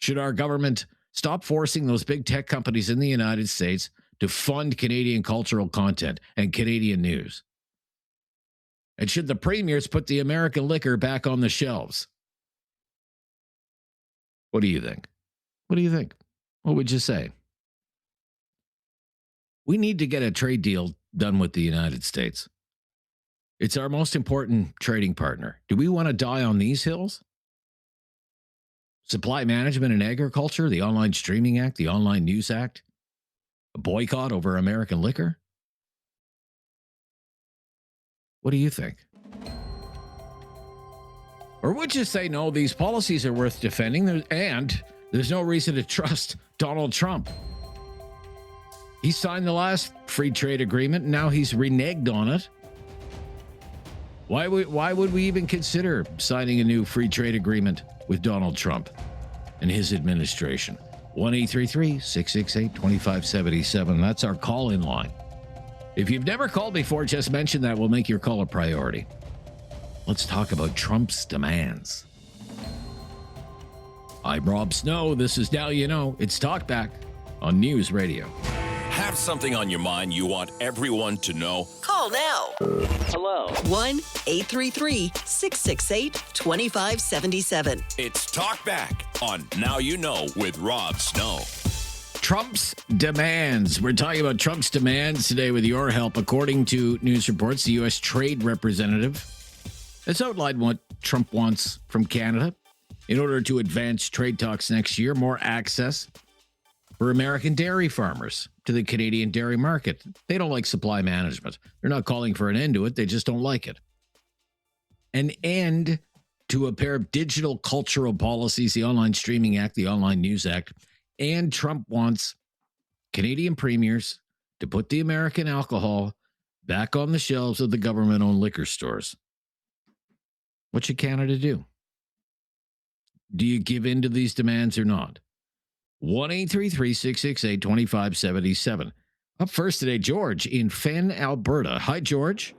Should our government stop forcing those big tech companies in the United States to fund Canadian cultural content and Canadian news? And should the premiers put the American liquor back on the shelves? What do you think? What do you think? What would you say? We need to get a trade deal done with the United States. It's our most important trading partner. Do we want to die on these hills? Supply management and agriculture, the Online Streaming Act, the Online News Act, a boycott over American liquor? What do you think? Or would you say, no, these policies are worth defending, and there's no reason to trust Donald Trump? He signed the last free trade agreement, and now he's reneged on it. Why would we even consider signing a new free trade agreement with Donald Trump and his administration? 1-833-668-2577. That's our call-in line. If you've never called before, just mention that. We'll make your call a priority. Let's talk about Trump's demands. I'm Rob Snow. This is Now You Know. It's Talkback on News Radio. Have something on your mind you want everyone to know? Call now. Hello. 1-833-668-2577. It's Talkback on Now You Know with Rob Snow. Trump's demands. We're talking about Trump's demands today with your help. According to news reports, the U.S. Trade Representative has outlined what Trump wants from Canada in order to advance trade talks next year, more access for American dairy farmers to the Canadian dairy market. They don't like supply management. They're not calling for an end to it. They just don't like it. An end to a pair of digital cultural policies, the Online Streaming Act, the Online News Act, and Trump wants Canadian premiers to put the American alcohol back on the shelves of the government-owned liquor stores. What should Canada do? Do you give in to these demands or not? 1-833-668-2577. Up first today, George in Fenn, Alberta. Hi, George.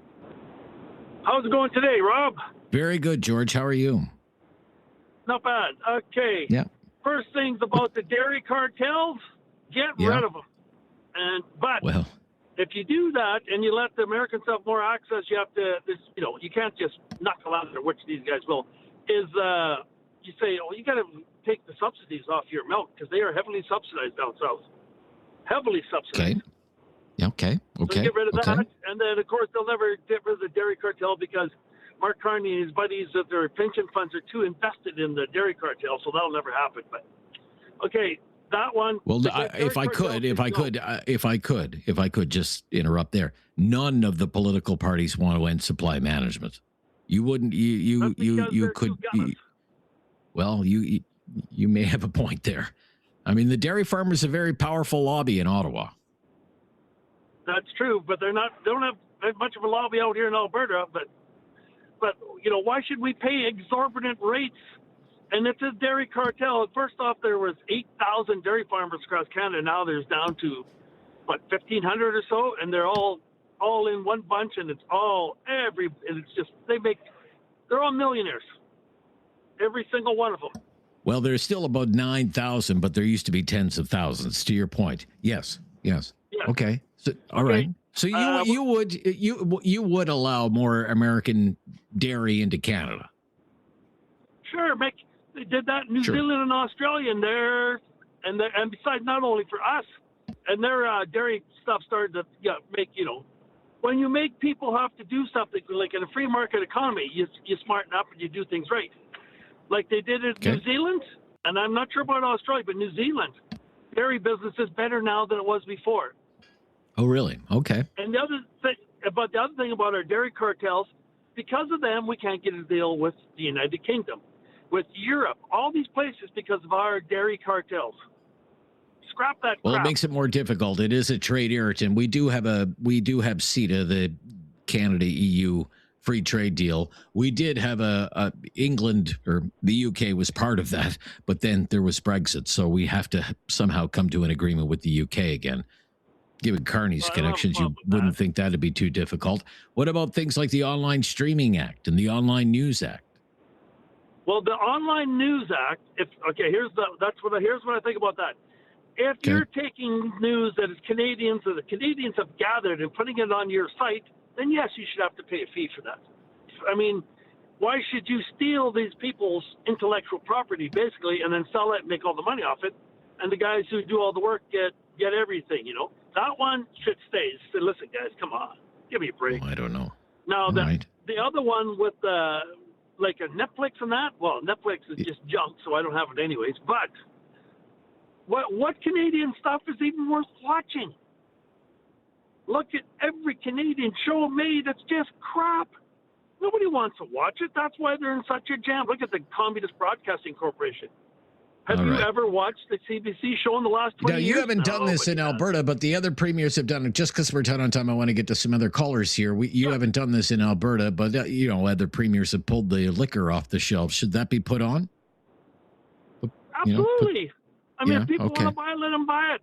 How's it going today, Rob? Very good, George. How are you? Not bad. Okay. Yeah. First things about the dairy cartels, get rid of them. But if you do that and you let the Americans have more access, you have to, you can't just knuckle under, which these guys will, you say, you got to take the subsidies off your milk because they are heavily subsidized down south. Heavily subsidized. Okay. So get rid of that. And then, of course, they'll never get rid of the dairy cartel because Mark Carney and his buddies, that their pension funds are too invested in the dairy cartel, so that'll never happen. But, okay, that one. Well, if I could just interrupt there. None of the political parties want to end supply management. You wouldn't, you could, you may have a point there. I mean, the dairy farmers are a very powerful lobby in Ottawa. That's true, but they don't have much of a lobby out here in Alberta. But why should we pay exorbitant rates? And it's a dairy cartel. First off, there was 8,000 dairy farmers across Canada. Now there's down to 1,500 or so, and they're all in one bunch, and it's just they're all millionaires. Every single one of them. Well, there's still about 9,000, but there used to be tens of thousands. To your point, yes. Okay. So, all right. So you would allow more American dairy into Canada? Sure. They did that in New Zealand and Australia, and and besides, not only for us, and their dairy stuff started to make when you make people have to do something like in a free market economy, you smarten up and you do things right. Like they did in New Zealand, and I'm not sure about Australia, but New Zealand, dairy business is better now than it was before. Oh, really? Okay. And the other thing about our dairy cartels, because of them, we can't get a deal with the United Kingdom, with Europe, all these places because of our dairy cartels. Scrap that crap. Well, it makes it more difficult. It is a trade irritant. We do have CETA, the Canada EU free trade deal. We did have a England, or the UK was part of that, but then there was Brexit, so we have to somehow come to an agreement with the UK again. Given Carney's connections, you wouldn't think that'd be too difficult. What about things like the Online Streaming Act and the Online News Act? Well, the Online News Act, here's what I think about that. If you're taking news that is Canadians or the Canadians have gathered and putting it on your site, then yes, you should have to pay a fee for that. I mean, why should you steal these people's intellectual property, basically, and then sell it and make all the money off it, and the guys who do all the work get everything, That one should stay. So listen, guys, come on. Give me a break. Oh, I don't know. Now, the other one with like a Netflix and that, well, Netflix is just junk, so I don't have it anyways. But what Canadian stuff is even worth watching? Look at every Canadian show made. It's just crap. Nobody wants to watch it. That's why they're in such a jam. Look at the Communist Broadcasting Corporation. Have you ever watched the CBC show in the last 20 years? You haven't done this in Alberta, but the other premiers have done it. Just because we're tight on time, I want to get to some other callers here. You haven't done this in Alberta, but other premiers have pulled the liquor off the shelves. Should that be put on? Absolutely. If people want to buy it, let them buy it.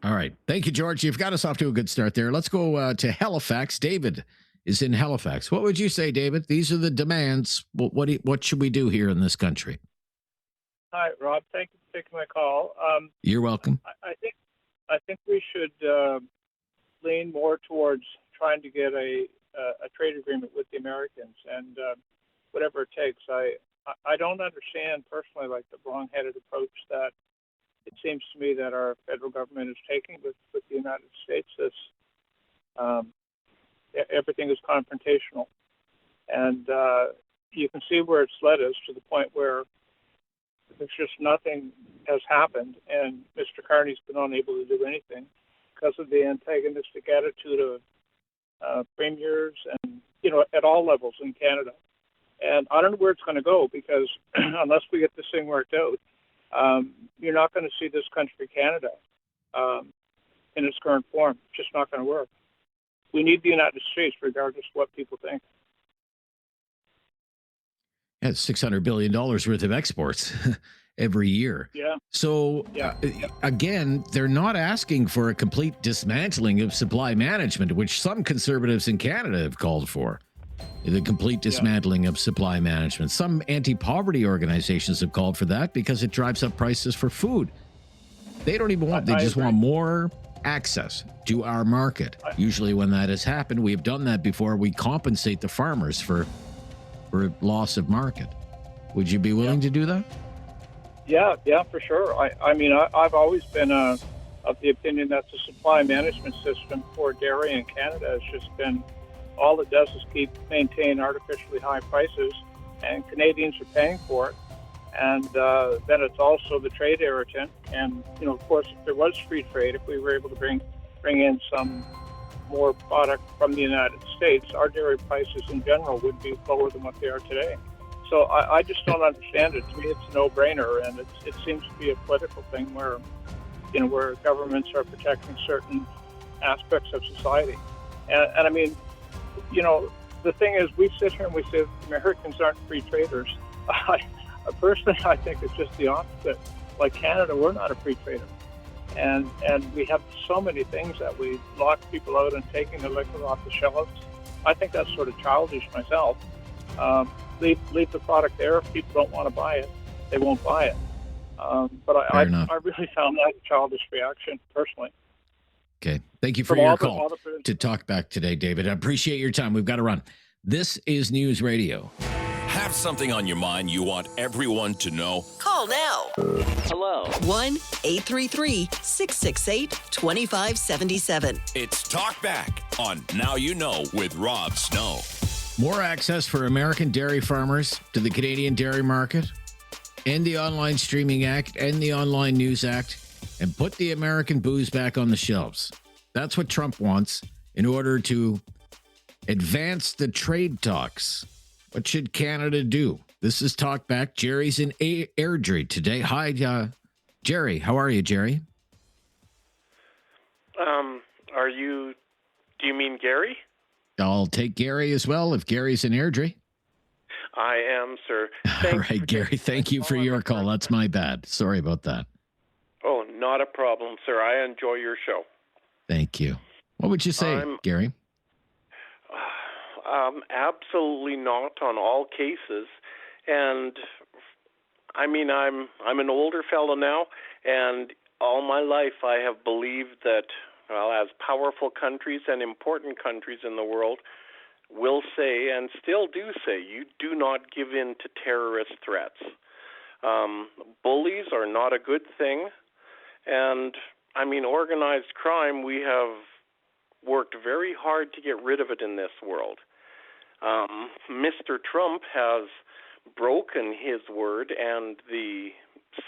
All right. Thank you, George. You've got us off to a good start there. Let's go to Halifax. David is in Halifax. What would you say, David? These are the demands. What should we do here in this country? Hi, Rob. Thank you for taking my call. You're welcome. I I think we should lean more towards trying to get a trade agreement with the Americans, and whatever it takes. I don't understand personally, like, the wrong-headed approach that it seems to me that our federal government is taking with the United States. Everything is confrontational, and you can see where it's led us, to the point where there's just nothing has happened, and Mr. Carney's been unable to do anything because of the antagonistic attitude of premiers and, at all levels in Canada. And I don't know where it's going to go, because unless we get this thing worked out, you're not going to see this country, Canada, in its current form. It's just not going to work. We need the United States, regardless of what people think. Yeah, it's $600 billion worth of exports every year. Yeah. So, again, they're not asking for a complete dismantling of supply management, which some conservatives in Canada have called for. The complete dismantling of supply management. Some anti-poverty organizations have called for that because it drives up prices for food. They don't even want, they just want more access to our market. Usually when that has happened, we've done that before, we compensate the farmers for loss of market. Would you be willing to do that? Yeah, for sure. I've always been of the opinion that the supply management system for dairy in Canada has just been, all it does is maintain artificially high prices, and Canadians are paying for it. And then it's also the trade irritant. And, of course, if there was free trade, if we were able to bring in some more product from the United States, our dairy prices in general would be lower than what they are today. So I just don't understand it. To me, it's a no-brainer, and it seems to be a political thing where governments are protecting certain aspects of society. And I mean, the thing is, we sit here and we say Americans aren't free traders. Personally, I think it's just the opposite. Like Canada, we're not a free trader. And we have so many things that we lock people out and taking the liquor off the shelves. I think that's sort of childish myself. Leave the product there. If people don't want to buy it, they won't buy it. But I really found that a childish reaction, personally. Okay. Thank you for your call to Talkback today, David. I appreciate your time. We've got to run. This is News Radio. Have something on your mind you want everyone to know? Call now. Hello. 1-833-668-2577. It's Talkback on Now You Know with Rob Snow. More access for American dairy farmers to the Canadian dairy market, end the Online Streaming Act, end the Online News Act, and put the American booze back on the shelves. That's what Trump wants in order to advance the trade talks. What should Canada do? This is Talkback. Jerry's in Airdrie today. Hi, Jerry. How are you, Jerry? Do you mean Gary? I'll take Gary as well if Gary's in Airdrie. I am, sir. All right, Gary. Thank you for your call. That's my bad. Sorry about that. Oh, not a problem, sir. I enjoy your show. Thank you. What would you say, Gary? Absolutely not on all cases. And I mean, I'm an older fellow now, and all my life I have believed that, well, as powerful countries and important countries in the world will say, and still do say, you do not give in to terrorist threats. Bullies are not a good thing. And, I mean, organized crime, we have worked very hard to get rid of it in this world. Mr. Trump has broken his word and the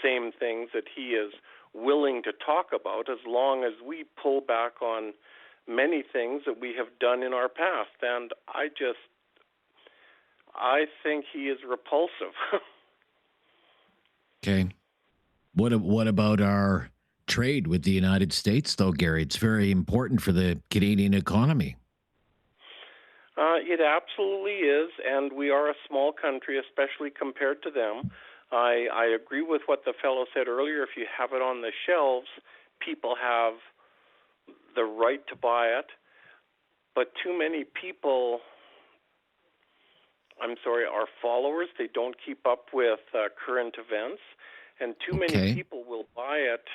same things that he is willing to talk about, as long as we pull back on many things that we have done in our past. And I think he is repulsive. Okay. What about our trade with the United States, though, Gary? It's very important for the Canadian economy. It absolutely is, and we are a small country, especially compared to them. I agree with what the fellow said earlier. If you have it on the shelves, people have the right to buy it. But too many people, I'm sorry, are followers. They don't keep up with current events, and too many people will buy it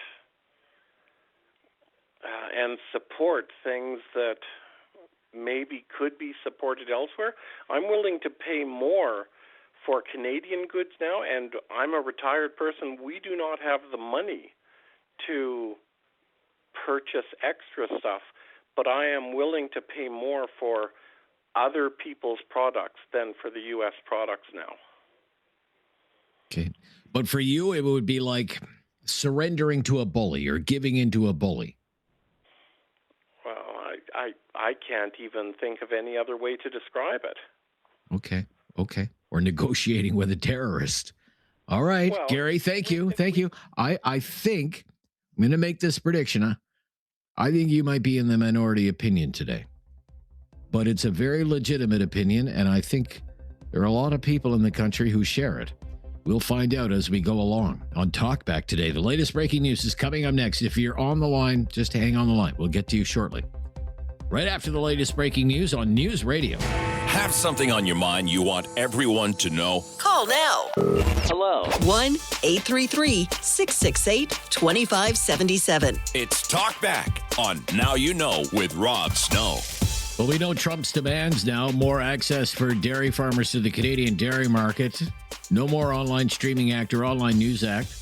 and support things that maybe could be supported elsewhere. I'm willing to pay more for Canadian goods now, and I'm a retired person. We do not have the money to purchase extra stuff, but I am willing to pay more for other people's products than for the U.S. products now. Okay. But for you, it would be like surrendering to a bully or giving into a bully. Well, I can't even think of any other way to describe it. Okay. Or negotiating with a terrorist. All right, Well, Gary, thank you. I think I'm going to make this prediction. I think you might be in the minority opinion today. But it's a very legitimate opinion, and I think there are a lot of people in the country who share it. We'll find out as we go along on Talkback today. The latest breaking news is coming up next. If you're on the line, just hang on the line. We'll get to you shortly. Right after the latest breaking news on News Radio. Have something on your mind you want everyone to know? Call now. Hello. 1-833-668-2577. It's Talkback on Now You Know with Rob Snow. Well, we know Trump's demands now. More access for dairy farmers to the Canadian dairy market. No more online streaming act or online news act.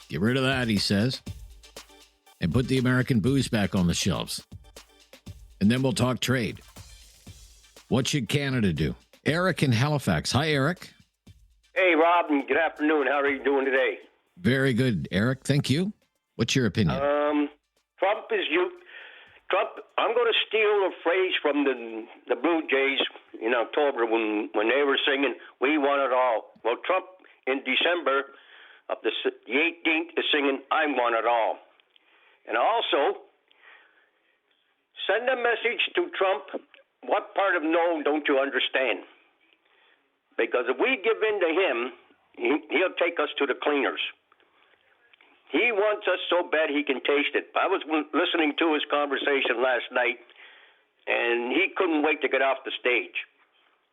Get rid of that, he says. And put the American booze back on the shelves. And then we'll talk trade. What should Canada do? Eric in Halifax. Hi, Eric. Hey, Rob, and good afternoon. How are you doing today? Very good, Eric. Thank you. What's your opinion? Trump, I'm going to steal a phrase from the Blue Jays in October when they were singing, "We want it all." Well, Trump in December of the 18th is singing, "I want it all." And also, send a message to Trump, what part of no don't you understand? Because if we give in to him, he'll take us to the cleaners. He wants us so bad he can taste it. I was listening to his conversation last night, and he couldn't wait to get off the stage.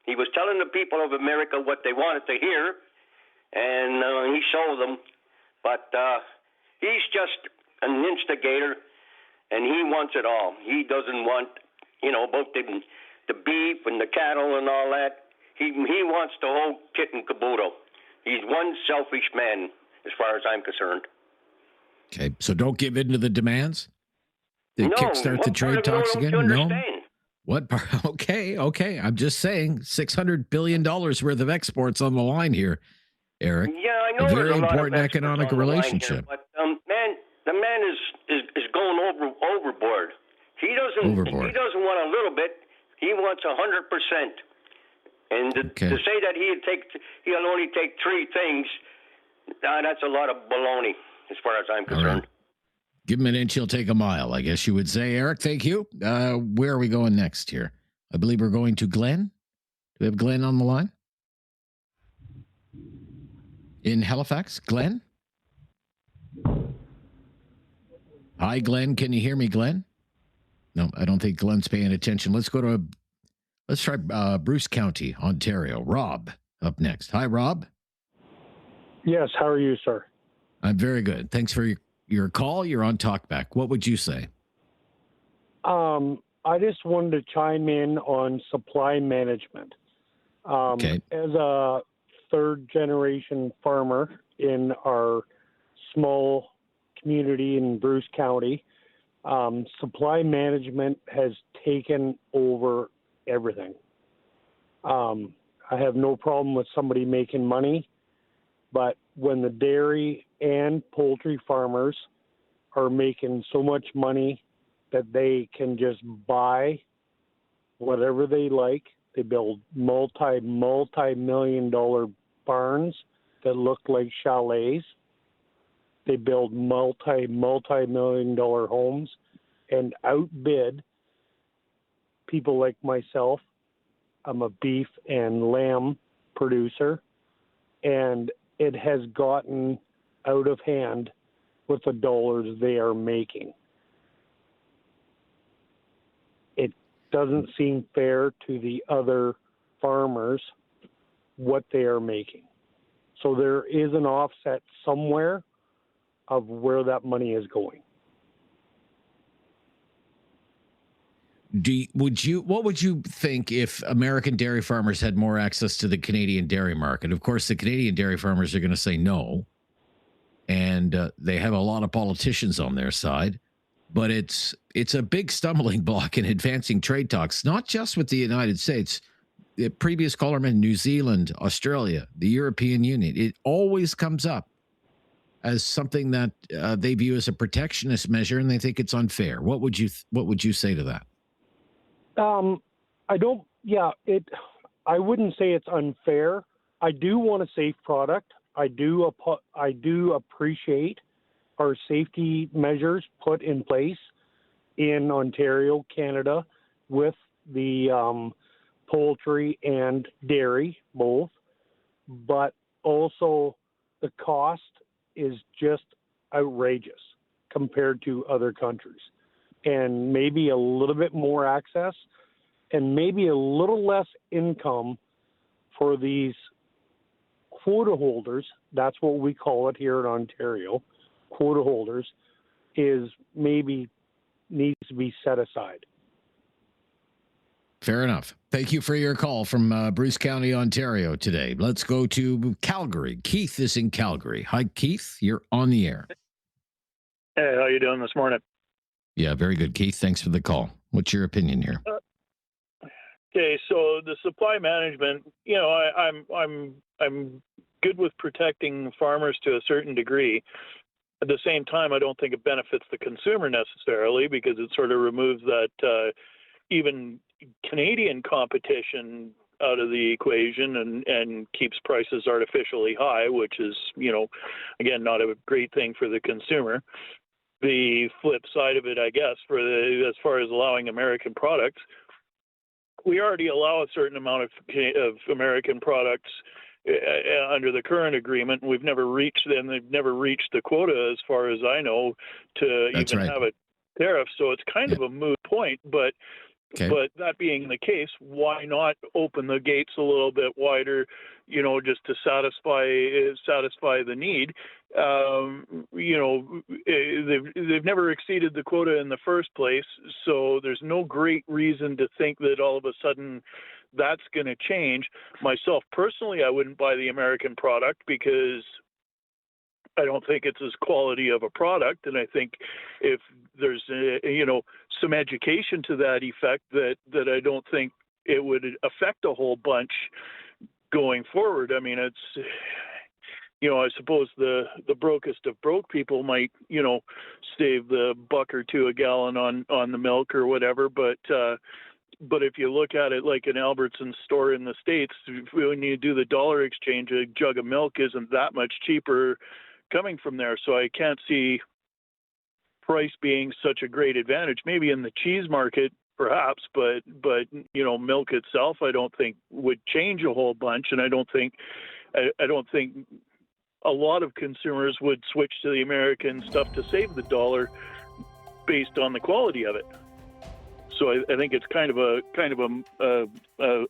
He was telling the people of America what they wanted to hear, and he showed them. But he's just an instigator, and he wants it all. He doesn't want, both the beef and the cattle and all that. He wants the whole kit and caboodle. He's one selfish man, as far as I'm concerned. Okay, so don't give in to the demands? They kickstart the trade talks again? No? What part? Okay. I'm just saying $600 billion worth of exports on the line here, Eric. Yeah, I know. A very important economic relationship. But the man is going overboard. He doesn't want a little bit. He wants 100%. And to say that he'll only take three things, that's a lot of baloney, as far as I'm concerned. Right. Give him an inch, he'll take a mile, I guess you would say. Eric, thank you. Where are we going next here? I believe we're going to Glenn. Do we have Glenn on the line? In Halifax? Glenn? Hi, Glenn. Can you hear me, Glenn? No, I don't think Glenn's paying attention. Let's try Bruce County, Ontario. Rob up next. Hi, Rob. Yes, how are you, sir? I'm very good. Thanks for your call. You're on Talkback. What would you say? I just wanted to chime in on supply management. Okay. As a third-generation farmer in our small community in Bruce County, supply management has taken over everything. I have no problem with somebody making money, but when the dairy and poultry farmers are making so much money that they can just buy whatever they like, they build multi-million-dollar barns that look like chalets. They build multi-million-dollar homes and outbid people like myself. I'm a beef and lamb producer, and it has gotten out of hand with the dollars they are making. It doesn't seem fair to the other farmers what they are making. So there is an offset somewhere of where that money is going. What would you think if American dairy farmers had more access to the Canadian dairy market? Of course, the Canadian dairy farmers are going to say no, and they have a lot of politicians on their side. But it's a big stumbling block in advancing trade talks, not just with the United States. The previous caller mentioned New Zealand, Australia, the European Union. It always comes up as something that they view as a protectionist measure, and they think it's unfair. What would you say to that? I don't. Yeah, I wouldn't say it's unfair. I do want a safe product. I do appreciate our safety measures put in place in Ontario, Canada, with the poultry and dairy both, but also the cost is just outrageous compared to other countries, and maybe a little bit more access and maybe a little less income for these quota holders. That's what we call it here in Ontario. Quota holders is maybe needs to be set aside. Fair enough. Thank you for your call from Bruce County, Ontario today. Let's go to Calgary. Keith is in Calgary. Hi, Keith. You're on the air. Hey, how you doing this morning? Yeah, very good, Keith. Thanks for the call. What's your opinion here? Okay, so the supply management, I'm good with protecting farmers to a certain degree. At the same time, I don't think it benefits the consumer necessarily, because it sort of removes that even Canadian competition out of the equation and keeps prices artificially high, which is, again, not a great thing for the consumer. The flip side of it, I guess, as far as allowing American products, we already allow a certain amount of American products under the current agreement, and they've never reached the quota, as far as I know, to have a tariff. So it's kind of a moot point. But that being the case, why not open the gates a little bit wider, just to satisfy the need? They've never exceeded the quota in the first place, so there's no great reason to think that all of a sudden that's going to change. Myself personally, I wouldn't buy the American product because I don't think it's as quality of a product, and I think if there's some education to that effect, that I don't think it would affect a whole bunch going forward. I mean, it's I suppose the brokest of broke people might save the buck or two a gallon on the milk or whatever, but if you look at it like an Albertsons store in the States, when you do the dollar exchange, a jug of milk isn't that much cheaper coming from there. So I can't see price being such a great advantage. Maybe in the cheese market, perhaps, but milk itself, I don't think would change a whole bunch, and I don't think a lot of consumers would switch to the American stuff to save the dollar based on the quality of it. So I think it's kind of a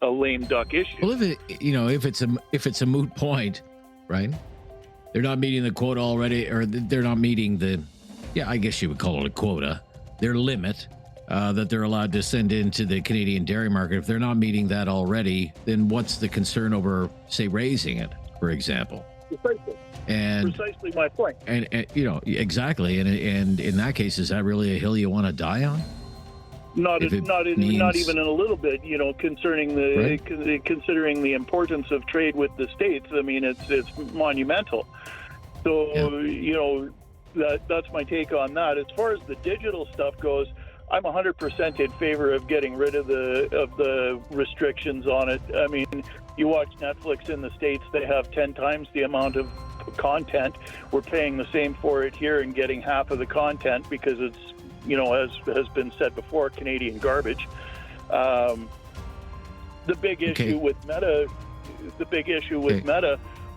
lame duck issue. Well, if it's a moot point, right? They're not meeting the quota already, or they're not meeting I guess you would call it a quota, their limit that they're allowed to send into the Canadian dairy market. If they're not meeting that already, then what's the concern over, say, raising it, for example? Precisely my point. And exactly. And in that case, is that really a hill you want to die on? Not even in a little bit, concerning considering the importance of trade with the States. I mean, it's monumental. So, that's my take on that. As far as the digital stuff goes, I'm 100% in favor of getting rid of the restrictions on it. I mean, you watch Netflix in the States, they have 10 times the amount of content. We're paying the same for it here and getting half of the content because it's, as has been said before, Canadian garbage. The big issue with Meta,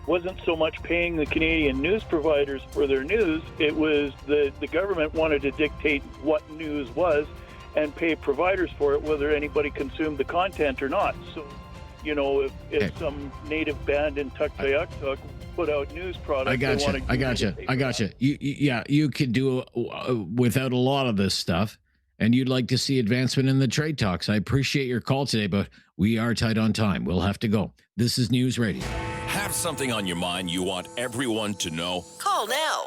wasn't so much paying the Canadian news providers for their news. It was the government wanted to dictate what news was and pay providers for it, whether anybody consumed the content or not. So, if some native band in Tuktoyaktuk put out news products, I gotcha. You could do without a lot of this stuff, and you'd like to see advancement in the trade talks. I appreciate your call today, but we are tight on time. We'll have to go. This is News Radio. Have something on your mind you want everyone to know? Call now.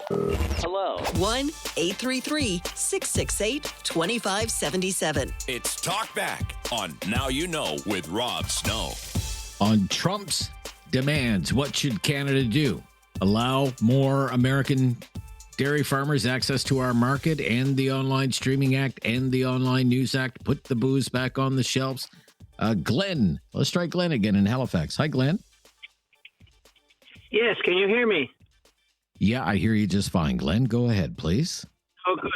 Hello. 1-833-668-2577. It's Talkback on Now You Know with Rob Snow. On Trump's demands, what should Canada do? Allow more American dairy farmers access to our market and the Online Streaming Act and the Online News Act. Put the booze back on the shelves. Glenn, let's try Glenn again in Halifax. Hi, Glenn. Yes, can you hear me? Yeah, I hear you just fine. Glenn, go ahead, please. Oh, good.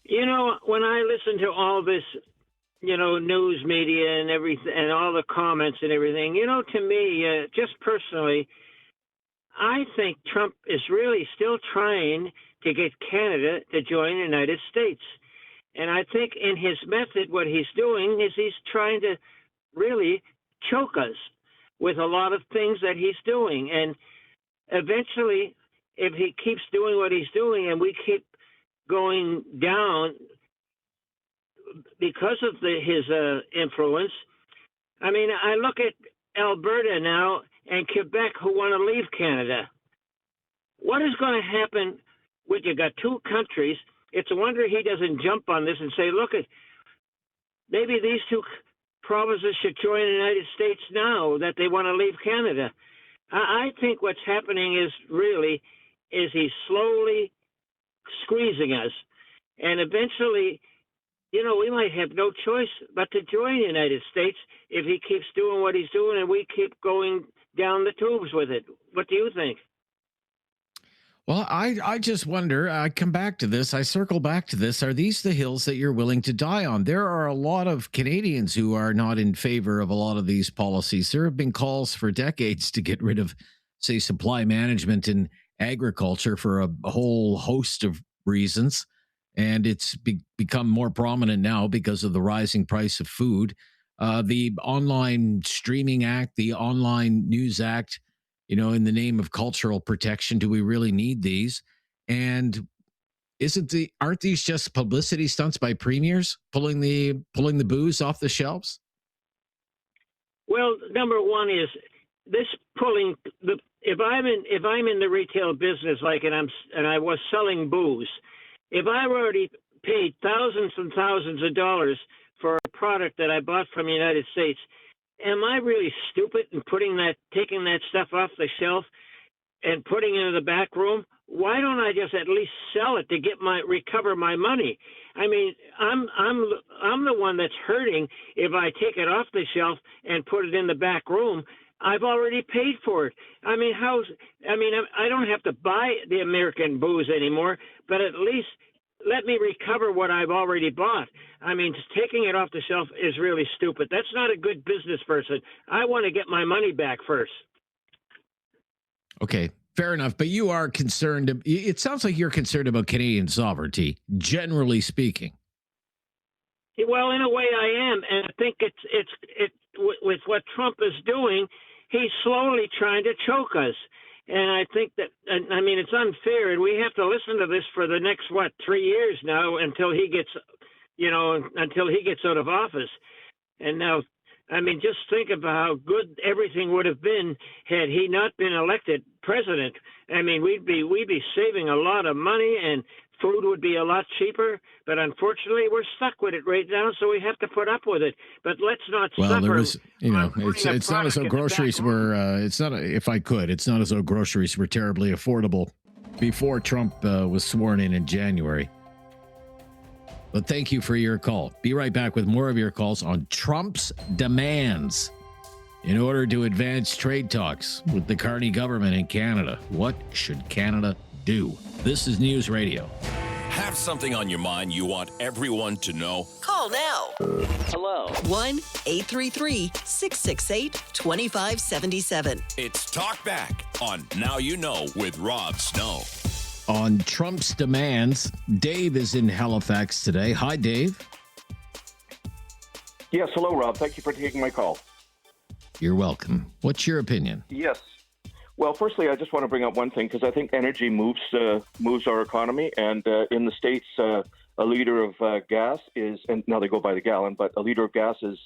You know, when I listen to all this, news media and everything, and all the comments and everything, to me, just personally, I think Trump is really still trying to get Canada to join the United States. And I think in his method, what he's doing is he's trying to really choke us with a lot of things that he's doing. And eventually, if he keeps doing what he's doing and we keep going down because of his influence, I mean, I look at Alberta now and Quebec who want to leave Canada. What is going to happen with you got two countries? It's a wonder he doesn't jump on this and say, look, maybe these two provinces should join the United States now that they want to leave Canada. I think what's happening is he's slowly squeezing us. And eventually, we might have no choice but to join the United States if he keeps doing what he's doing and we keep going down the tubes with it. What do you think? Well, I just wonder, I come back to this, I circle back to this. Are these the hills that you're willing to die on? There are a lot of Canadians who are not in favor of a lot of these policies. There have been calls for decades to get rid of, say, supply management in agriculture for a whole host of reasons. And it's become more prominent now because of the rising price of food. The Online Streaming Act, the Online News Act, in the name of cultural protection, do we really need these? And aren't these just publicity stunts by premiers pulling the booze off the shelves? Well, number one is this pulling the. If I'm in the retail business, and I was selling booze, if I already paid thousands and thousands of dollars for a product that I bought from the United States, am I really stupid in taking that stuff off the shelf and putting it in the back room? Why don't I just at least sell it to recover my money? I mean, I'm the one that's hurting if I take it off the shelf and put it in the back room. I've already paid for it. I mean, I don't have to buy the American booze anymore, but at least let me recover what I've already bought. I mean, taking it off the shelf is really stupid. That's not a good business person. I want to get my money back first. Okay, fair enough. But you are concerned. It sounds like you're concerned about Canadian sovereignty, generally speaking. Well, in a way I am. And I think it's with what Trump is doing, he's slowly trying to choke us. And I think that, it's unfair, and we have to listen to this for the next, 3 years now until he gets, out of office. And now, just think about how good everything would have been had he not been elected president. We'd be saving a lot of money, and food would be a lot cheaper. But unfortunately, we're stuck with it right now, so we have to put up with it. But let's not suffer. There was, it's not as though groceries were. It's not as though groceries were terribly affordable before Trump was sworn in January. But thank you for your call. Be right back with more of your calls on Trump's demands in order to advance trade talks with the Carney government in Canada. What should Canada do? This is News Radio. Have something on your mind you want everyone to know? Call now. Hello. 1-833-668-2577. It's Talkback on Now You Know with Rob Snow. On Trump's demands, Dave is in Halifax today. Hi, Dave. Yes, hello, Rob. Thank you for taking my call. You're welcome. What's your opinion? Yes. Well, firstly, I just want to bring up one thing because I think energy moves our economy, and in the States, a a liter of gas is, and now they go by the gallon, but a liter of gas is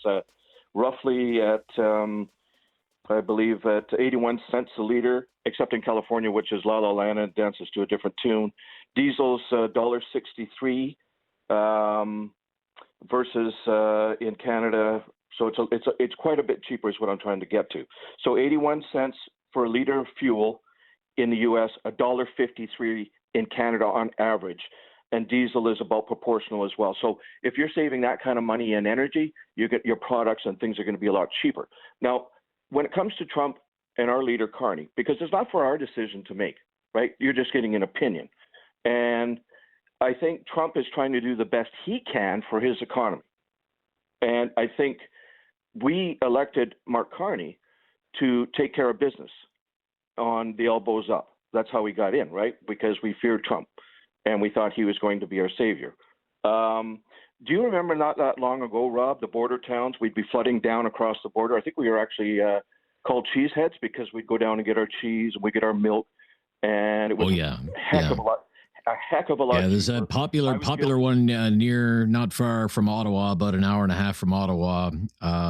roughly at, I believe, at 81 cents a liter, except in California, which is La La Land and dances to a different tune. Diesel's $1.63 versus in Canada. So it's quite a bit cheaper is what I'm trying to get to. So 81 cents for a liter of fuel in the U.S., $1.53 in Canada on average. And diesel is about proportional as well. So if you're saving that kind of money in energy, you get your products and things are going to be a lot cheaper. Now, when it comes to Trump and our leader, Carney, because it's not for our decision to make, right? You're just getting an opinion. And I think Trump is trying to do the best he can for his economy. And I think we elected Mark Carney to take care of business on the elbows up. That's how we got in, right? Because we feared Trump and we thought he was going to be our savior. Do you remember not that long ago, Rob, the border towns, we'd be flooding down across the border? I think we were actually called cheeseheads because we'd go down and get our cheese and we get our milk. And it was a heck of a lot. Yeah, there's a popular one near, not far from Ottawa, about an hour and a half from Ottawa,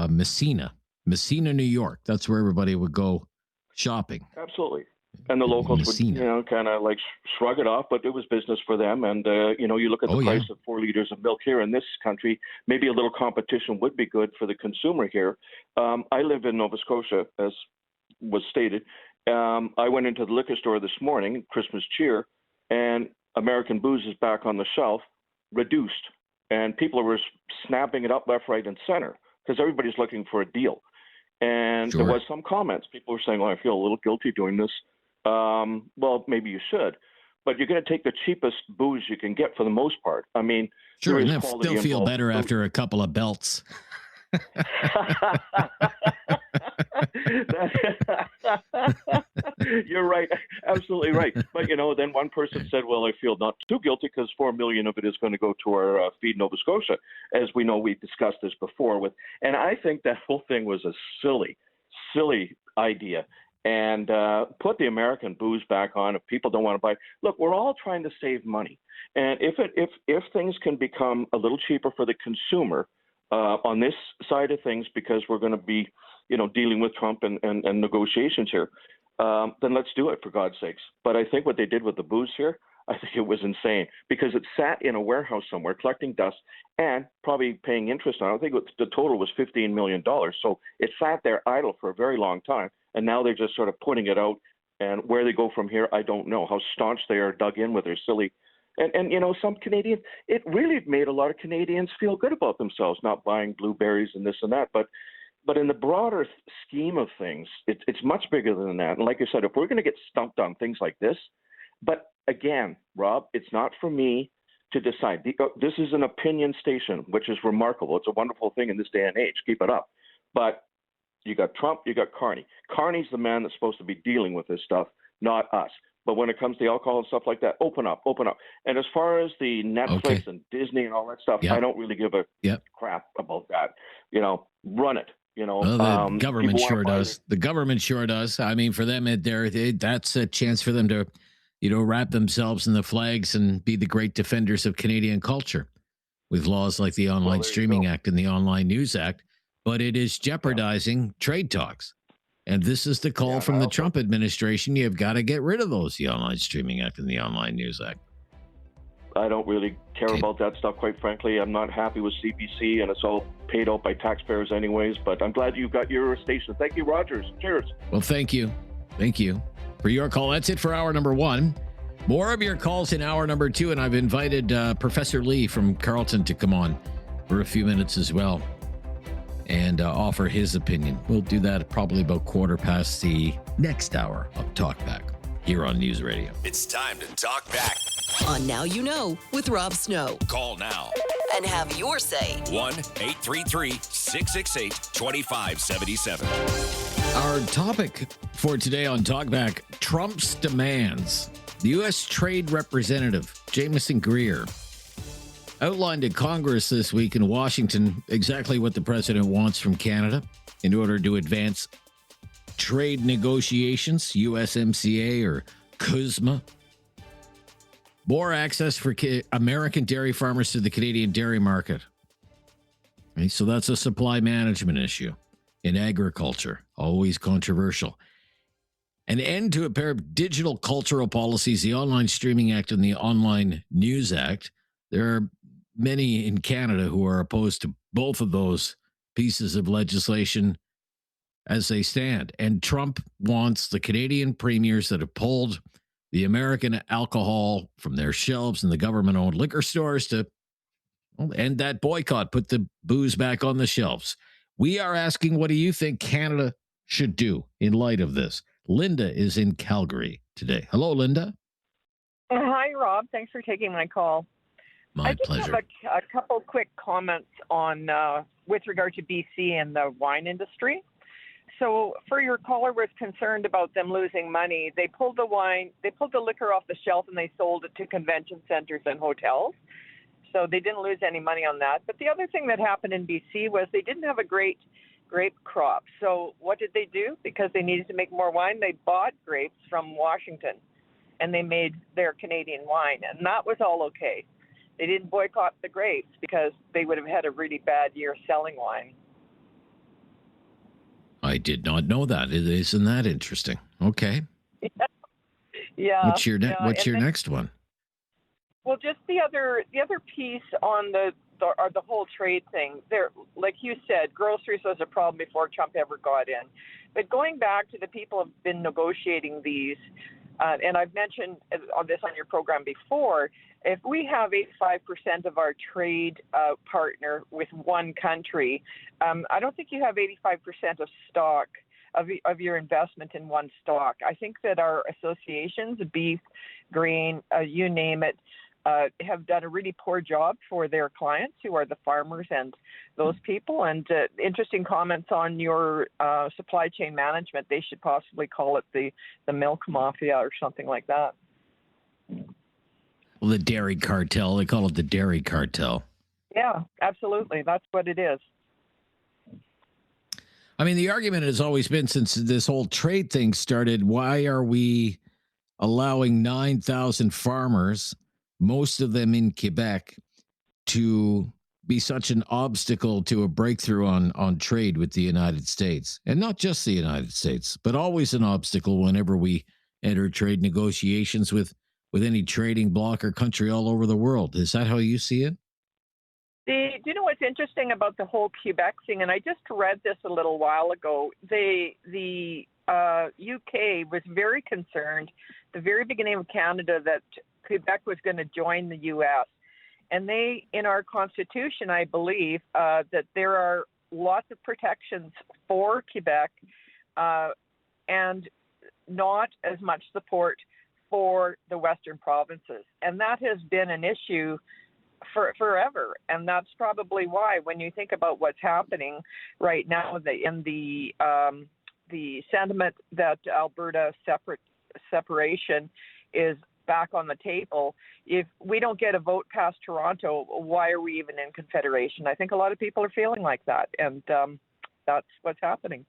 Messina, New York. That's where everybody would go shopping. Absolutely. And the locals would, kind of like shrug it off, but it was business for them. And, you look at the price of 4 liters of milk here in this country, maybe a little competition would be good for the consumer here. I live in Nova Scotia, as was stated. I went into the liquor store this morning, Christmas cheer, and American booze is back on the shelf, reduced. And people were snapping it up left, right, and center because everybody's looking for a deal. And there was some comments. People were saying, I feel a little guilty doing this. Well, maybe you should, but you're going to take the cheapest booze you can get for the most part. I mean, sure, and still feel better after a couple of belts. You're right. Absolutely right. But, then one person said, well, I feel not too guilty because $4 million of it is going to go to our Feed Nova Scotia. As we know, we discussed this before and I think that whole thing was a silly idea. And put the American booze back on if people don't want to buy. Look, we're all trying to save money. And if things can become a little cheaper for the consumer on this side of things, because we're going to be, dealing with Trump and negotiations here, then let's do it, for God's sakes. But I think what they did with the booze here, I think it was insane because it sat in a warehouse somewhere collecting dust and probably paying interest on it. I think the total was $15 million. So it sat there idle for a very long time. And now they're just sort of putting it out, and where they go from here, I don't know. How staunch they are dug in with their silly, and some Canadians, it really made a lot of Canadians feel good about themselves, not buying blueberries and this and that. But in the broader scheme of things, it's much bigger than that. And like I said, if we're going to get stumped on things like this, but again, Rob, it's not for me to decide. This is an opinion station, which is remarkable. It's a wonderful thing in this day and age. Keep it up. But you got Trump, you got Carney. Carney's the man that's supposed to be dealing with this stuff, not us. But when it comes to alcohol and stuff like that, open up. And as far as the Netflix and Disney and all that stuff, I don't really give a crap about that. Run it. Well, the government sure does. The government sure does. I mean, for them, that's a chance for them to, wrap themselves in the flags and be the great defenders of Canadian culture with laws like the Online Streaming Act and the Online News Act. But it is jeopardizing trade talks. And this is the call from the Trump administration. You've got to get rid of those, the Online Streaming Act and the Online News Act. I don't really care about that stuff, quite frankly. I'm not happy with CBC, and it's all paid out by taxpayers anyways. But I'm glad you got your station. Thank you, Rogers. Cheers. Well, thank you. Thank you for your call. That's it for hour number 1. More of your calls in hour number 2, and I've invited Professor Lee from Carleton to come on for a few minutes as well and offer his opinion. We'll do that probably about 15:15 the next hour of Talkback here on News Radio. It's time to talk back on Now You Know with Rob Snow. Call now and have your say. 1-833-668-2577. Our topic for today on Talkback, Trump's demands. The U.S. Trade Representative, Jamieson Greer, outlined in Congress this week in Washington exactly what the president wants from Canada in order to advance trade negotiations, USMCA or CUSMA. More access for American dairy farmers to the Canadian dairy market. Okay, so that's a supply management issue in agriculture, always controversial. An end to a pair of digital cultural policies, the Online Streaming Act and the Online News Act. There are many in Canada who are opposed to both of those pieces of legislation as they stand. And Trump wants the Canadian premiers that have pulled the American alcohol from their shelves in the government-owned liquor stores to end that boycott, put the booze back on the shelves. We are asking, what do you think Canada should do in light of this? Linda is in Calgary today. Hello, Linda. Hi, Rob. Thanks for taking my call. My pleasure. I just have a couple quick comments on with regard to BC and the wine industry. So, for your caller was concerned about them losing money. They pulled the liquor off the shelf and they sold it to convention centers and hotels. So they didn't lose any money on that. But the other thing that happened in BC was they didn't have a great grape crop. So what did they do? Because they needed to make more wine, they bought grapes from Washington and they made their Canadian wine. And that was all okay. They didn't boycott the grapes because they would have had a really bad year selling wine. I did not know that. Isn't that interesting? Okay. Yeah. What's your next one? Well, just the other piece on the whole trade thing. There, like you said, groceries was a problem before Trump ever got in. But going back to the people who have been negotiating these, and I've mentioned this on your program before, if we have 85% of our trade partner with one country, I don't think you have 85% of stock of your investment in one stock. I think that our associations, beef, grain, you name it, have done a really poor job for their clients, who are the farmers and those people. And interesting comments on your supply chain management. They should possibly call it the milk mafia or something like that. Well, the dairy cartel. They call it the dairy cartel. Yeah, absolutely. That's what it is. I mean, the argument has always been, since this whole trade thing started, why are we allowing 9,000 farmers, most of them in Quebec, to be such an obstacle to a breakthrough on trade with the United States? And not just the United States, but always an obstacle whenever we enter trade negotiations with any trading bloc or country all over the world. Is that how you see it? Do you know what's interesting about the whole Quebec thing? And I just read this a little while ago. The UK was very concerned at the very beginning of Canada that Quebec was going to join the U.S. And they, in our Constitution, I believe, that there are lots of protections for Quebec and not as much support for the Western provinces. And that has been an issue for forever. And that's probably why, when you think about what's happening right now in the sentiment that Alberta separation is back on the table, if we don't get a vote past Toronto, why are we even in Confederation? I think a lot of people are feeling like that, and that's what's happening.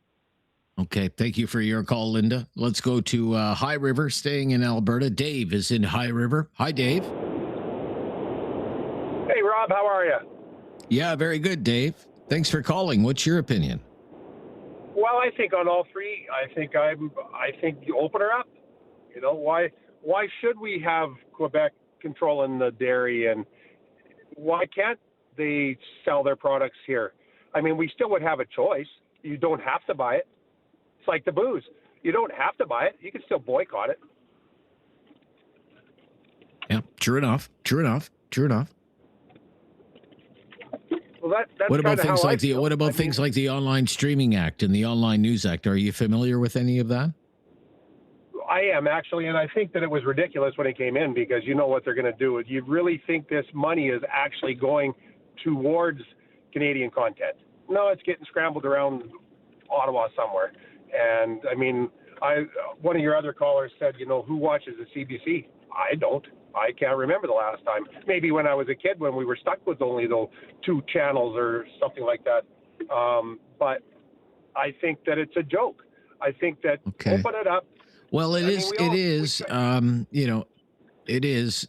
Okay, thank you for your call, Linda. Let's go to High River, staying in Alberta. Dave is in High River. Hi, Dave. Hey, Rob, how are you? Yeah, very good, Dave. Thanks for calling. What's your opinion? Well, I think on all three, I think you open her up. You know, why should we have Quebec controlling the dairy, and why can't they sell their products here? I mean, we still would have a choice. You don't have to buy it. It's like the booze. You don't have to buy it. You can still boycott it. Yeah, true enough. Well, that's what about things like the things like the Online Streaming Act and the Online News Act? Are you familiar with any of that? I am, actually, and I think that it was ridiculous when it came in, because you know what they're going to do. You really think this money is actually going towards Canadian content? No, it's getting scrambled around Ottawa somewhere. And I mean, one of your other callers said, you know, who watches the CBC? I don't. I can't remember the last time. Maybe when I was a kid, when we were stuck with only those two channels or something like that. But I think that it's a joke. I think that open it up. Well, it is. You know, it is.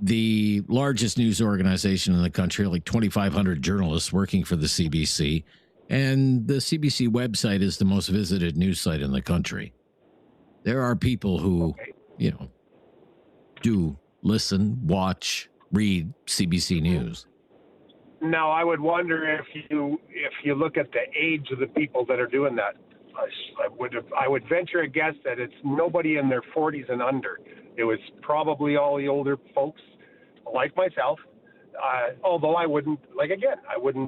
the largest news organization in the country, like 2,500 journalists working for the CBC. And the CBC website is the most visited news site in the country. There are people who, do listen, watch, read CBC News. Now, I would wonder if you look at the age of the people that are doing that. I would venture a guess that it's nobody in their 40s and under. It was probably all the older folks, like myself. Although I wouldn't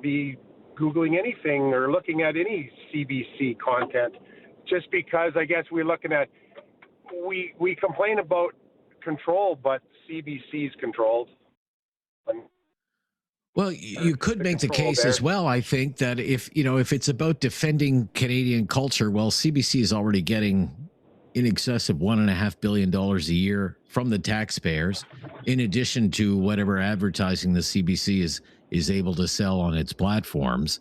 be Googling anything or looking at any CBC content, just because I guess we're looking at we complain about control, but CBC's controlled. Well, you could make the case as well, I think, that if it's about defending Canadian culture, well, CBC is already getting in excess of $1.5 billion a year from the taxpayers, in addition to whatever advertising the CBC is able to sell on its platforms.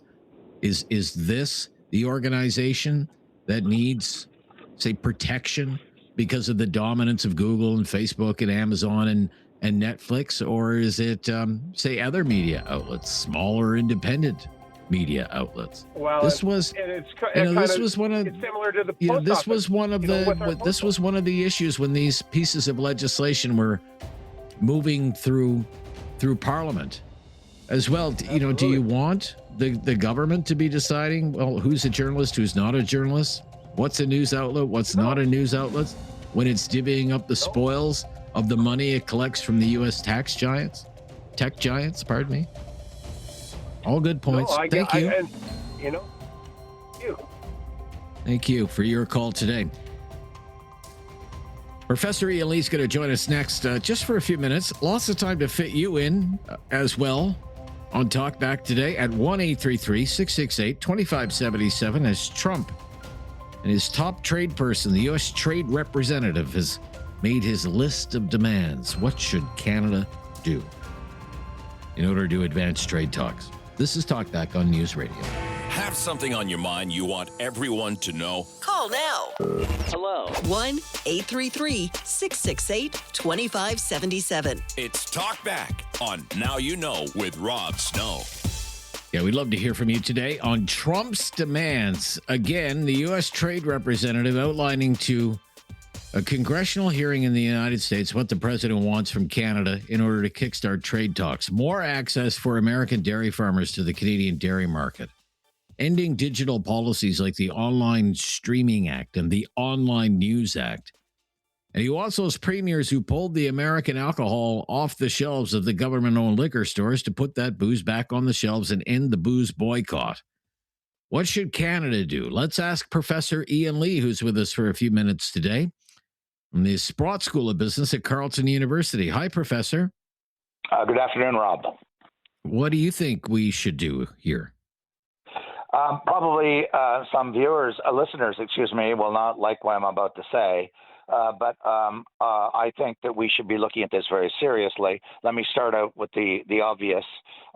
Is this the organization that needs, say, protection because of the dominance of Google and Facebook and Amazon and Netflix, or is it, say, other media outlets, smaller independent media outlets? Well, this was one of the issues when these pieces of legislation were moving through Parliament as well. Do you want the government to be deciding, well, who's a journalist, who's not a journalist, what's a news outlet, what's not a news outlet, when it's divvying up the spoils of the money it collects from the U.S. tech giants? All good points. Thank you. Thank you for your call today. Professor Ian Lee's going to join us next, just for a few minutes. Lots of time to fit you in as well on Talkback today at 1-833-668-2577 as Trump and his top trade person, the U.S. Trade Representative, has made his list of demands. What should Canada do in order to advance trade talks? This is Talkback on News Radio. Have something on your mind you want everyone to know? Call now. Hello. 1-833-668-2577. It's Talkback on Now You Know with Rob Snow. Yeah, we'd love to hear from you today on Trump's demands. Again, the U.S. Trade Representative outlining to a congressional hearing in the United States what the president wants from Canada in order to kickstart trade talks. More access for American dairy farmers to the Canadian dairy market. Ending digital policies like the Online Streaming Act and the Online News Act. And he wants those premiers who pulled the American alcohol off the shelves of the government-owned liquor stores to put that booze back on the shelves and end the booze boycott. What should Canada do? Let's ask Professor Ian Lee, who's with us for a few minutes today, from the Sprott School of Business at Carleton University. Hi, Professor. Good afternoon, Rob. What do you think we should do here? Probably some listeners, will not like what I'm about to say, but I think that we should be looking at this very seriously. Let me start out with the obvious.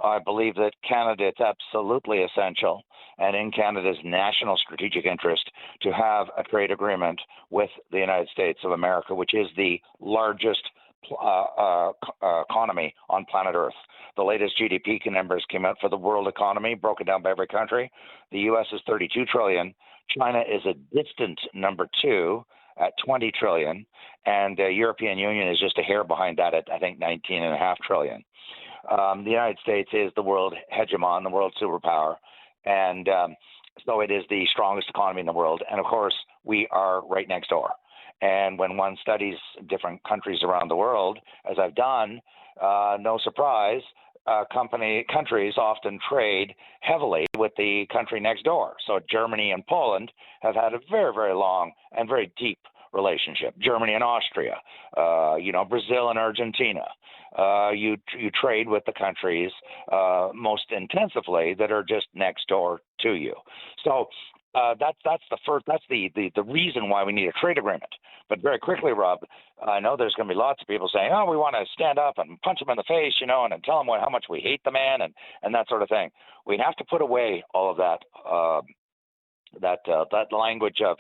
I believe that Canada, it's absolutely essential and in Canada's national strategic interest to have a trade agreement with the United States of America, which is the largest economy on planet Earth. The latest GDP numbers came out for the world economy, broken down by every country. The U.S. is $32 trillion. China is a distant number 2 at $20 trillion, and the European Union is just a hair behind that at, I think, $19.5 trillion. The United States is the world hegemon, the world superpower, and so it is the strongest economy in the world. And, of course, we are right next door. And when one studies different countries around the world, as I've done, no surprise, countries often trade heavily with the country next door. So Germany and Poland have had a very, very long and very deep relationship. Germany and Austria, Brazil and Argentina. You trade with the countries most intensively that are just next door to you. So that's the reason why we need a trade agreement. But very quickly, Rob, I know there's going to be lots of people saying, we want to stand up and punch him in the face, and tell him how much we hate the man and that sort of thing. We have to put away all of that that language of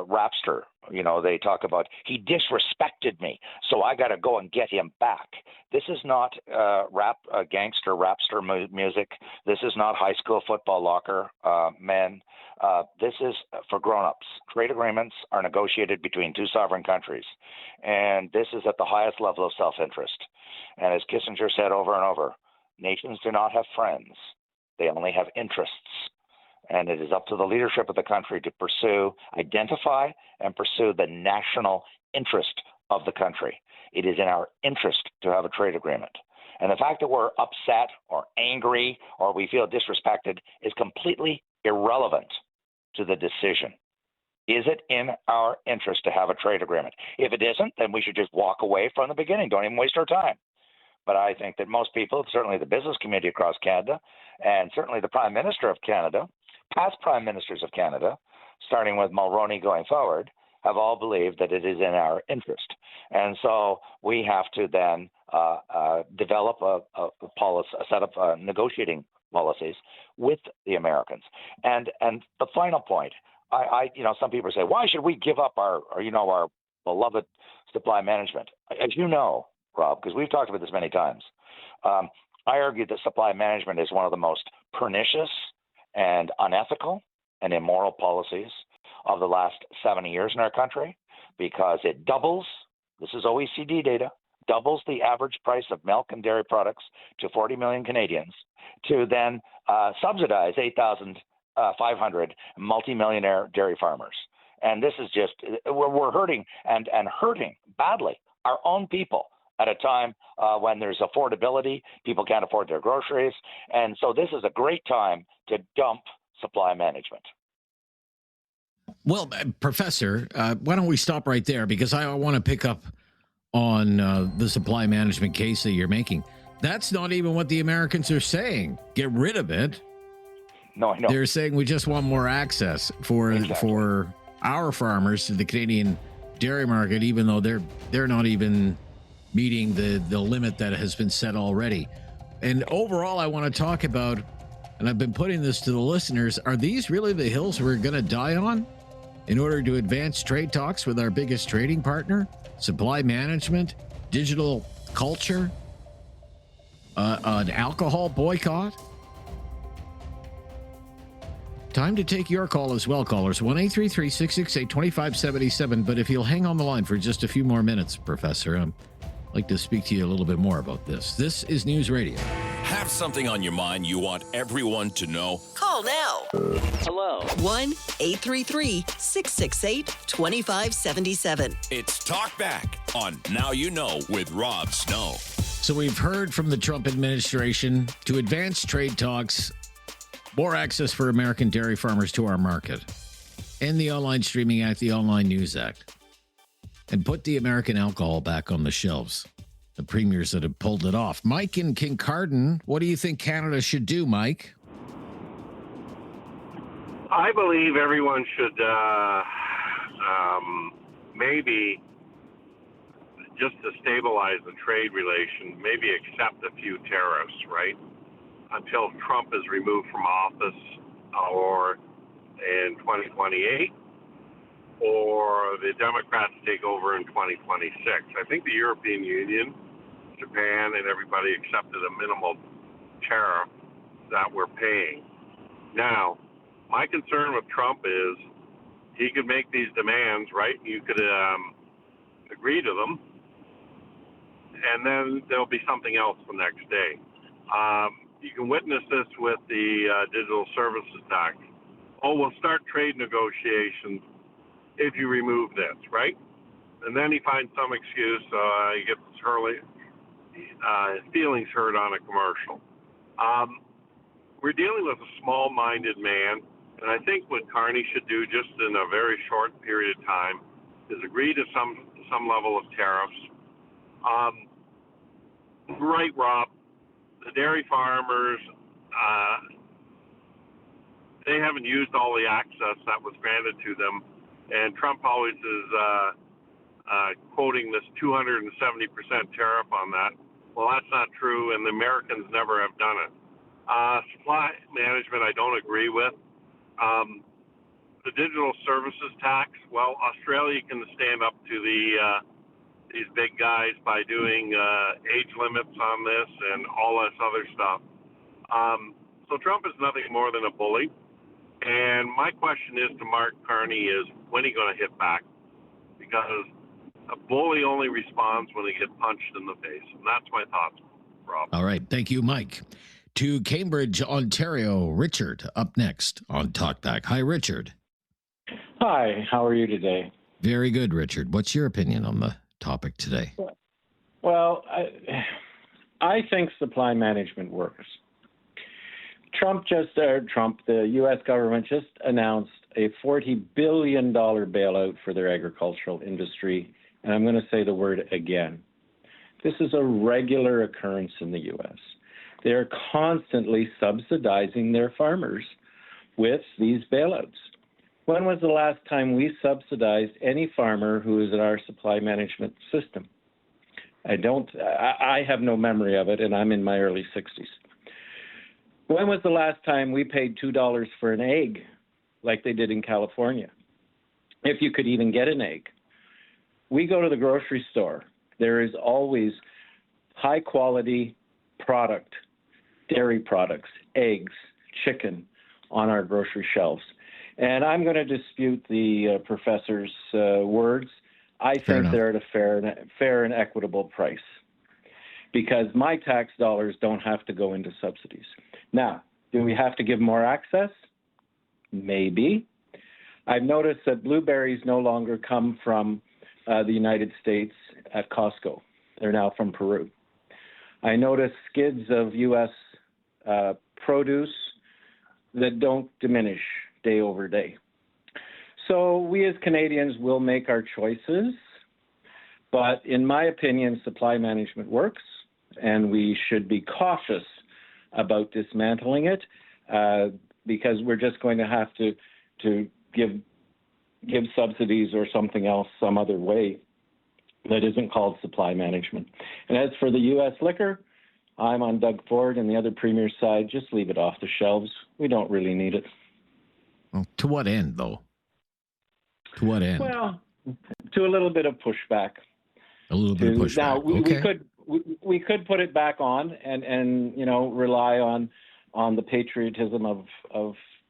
rapster. They talk about he disrespected me, so I got to go and get him back. This is not gangster rapster music. This is not high school football locker men. This is for grown-ups. Trade agreements are negotiated between two sovereign countries, and this is at the highest level of self-interest. And as Kissinger said over and over, nations do not have friends. They only have interests. And it is up to the leadership of the country to identify and pursue the national interest of the country. It is in our interest to have a trade agreement. And the fact that we're upset or angry or we feel disrespected is completely irrelevant to the decision. Is it in our interest to have a trade agreement? If it isn't, then we should just walk away from the beginning. Don't even waste our time. But I think that most people, certainly the business community across Canada, and certainly the Prime Minister of Canada, past Prime Ministers of Canada, starting with Mulroney going forward, have all believed that it is in our interest. And so we have to then develop a set of negotiating policies with the Americans. And the final point, some people say, why should we give up our beloved supply management? As you know, Rob, because we've talked about this many times, I argue that supply management is one of the most pernicious and unethical and immoral policies of the last 70 years in our country, because it doubles, this is OECD data, doubles the average price of milk and dairy products to 40 million Canadians, to then subsidize 8,500 multimillionaire dairy farmers. And this is just, we're hurting and hurting badly our own people at a time when there's affordability, people can't afford their groceries. And so this is a great time to dump supply management. Well, Professor, why don't we stop right there? Because I want to pick up on the supply management case that you're making. That's not even what the Americans are saying. Get rid of it. No, I know. They're saying we just want more access for our farmers to the Canadian dairy market, even though they're not even meeting the limit that has been set already. And overall, I want to talk about, and I've been putting this to the listeners, are these really the hills we're going to die on in order to advance trade talks with our biggest trading partner? Supply management, digital culture, an alcohol boycott? Time to take your call as well, callers. 1-833-668-2577. But if you'll hang on the line for just a few more minutes, Professor, I'd like to speak to you a little bit more about this. This is News Radio. Have something on your mind you want everyone to know? Call now. Hello. 1-833-668-2577. It's Talkback on Now You Know with Rob Snow. So we've heard from the Trump administration to advance trade talks, more access for American dairy farmers to our market, and the Online Streaming Act, the Online News Act, and put the American alcohol back on the shelves. The premiers that have pulled it off. Mike in Kincardine, what do you think Canada should do, Mike? I believe everyone should maybe, just to stabilize the trade relation, maybe accept a few tariffs, right? Until Trump is removed from office or in 2028 or the Democrats take over in 2026. I think the European Union, Japan, and everybody accepted a minimal tariff that we're paying. Now, my concern with Trump is he could make these demands, right? You could agree to them, and then there'll be something else the next day. You can witness this with the Digital Services Tax. Oh, we'll start trade negotiations if you remove this, right? And then he finds some excuse, he gets his feelings hurt on a commercial. We're dealing with a small-minded man, and I think what Carney should do just in a very short period of time is agree to some level of tariffs. Right, Rob, the dairy farmers, they haven't used all the access that was granted to them, and Trump always is quoting this 270% tariff on that. Well, that's not true, and the Americans never have done it. Supply management I don't agree with. The digital services tax, well, Australia can stand up to these big guys by doing age limits on this and all this other stuff. So Trump is nothing more than a bully. And my question is to Mark Carney is, when are you going to hit back? Because a bully only responds when they get punched in the face. And that's my thoughts, Rob. All right. Thank you, Mike. To Cambridge, Ontario, Richard up next on Talkback. Hi, Richard. Hi, how are you today? Very good, Richard. What's your opinion on the topic today? Well, I think supply management works. The U.S. government just announced a $40 billion bailout for their agricultural industry, and I'm going to say the word again. This is a regular occurrence in the U.S. They're constantly subsidizing their farmers with these bailouts. When was the last time we subsidized any farmer who is in our supply management system? I have no memory of it, and I'm in my early 60s. When was the last time we paid $2 for an egg like they did in California? If you could even get an egg. We go to the grocery store. There is always high quality product, dairy products, eggs, chicken on our grocery shelves. And I'm going to dispute the professor's words. I think they're at a fair and equitable price because my tax dollars don't have to go into subsidies. Now, do we have to give more access? Maybe. I've noticed that blueberries no longer come from the United States at Costco. They're now from Peru. I noticed skids of U.S. Produce that don't diminish day over day. So we as Canadians will make our choices, but in my opinion, supply management works, and we should be cautious about dismantling it because we're just going to have to give subsidies or something else some other way that isn't called supply management. And as for the U.S. liquor, I'm on Doug Ford and the other premier's side. Just leave it off the shelves. We don't really need it. Well, to what end, though? To what end? Well, to a little bit of pushback. A little bit of pushback. Now, Okay. we could put it back on and rely on the patriotism of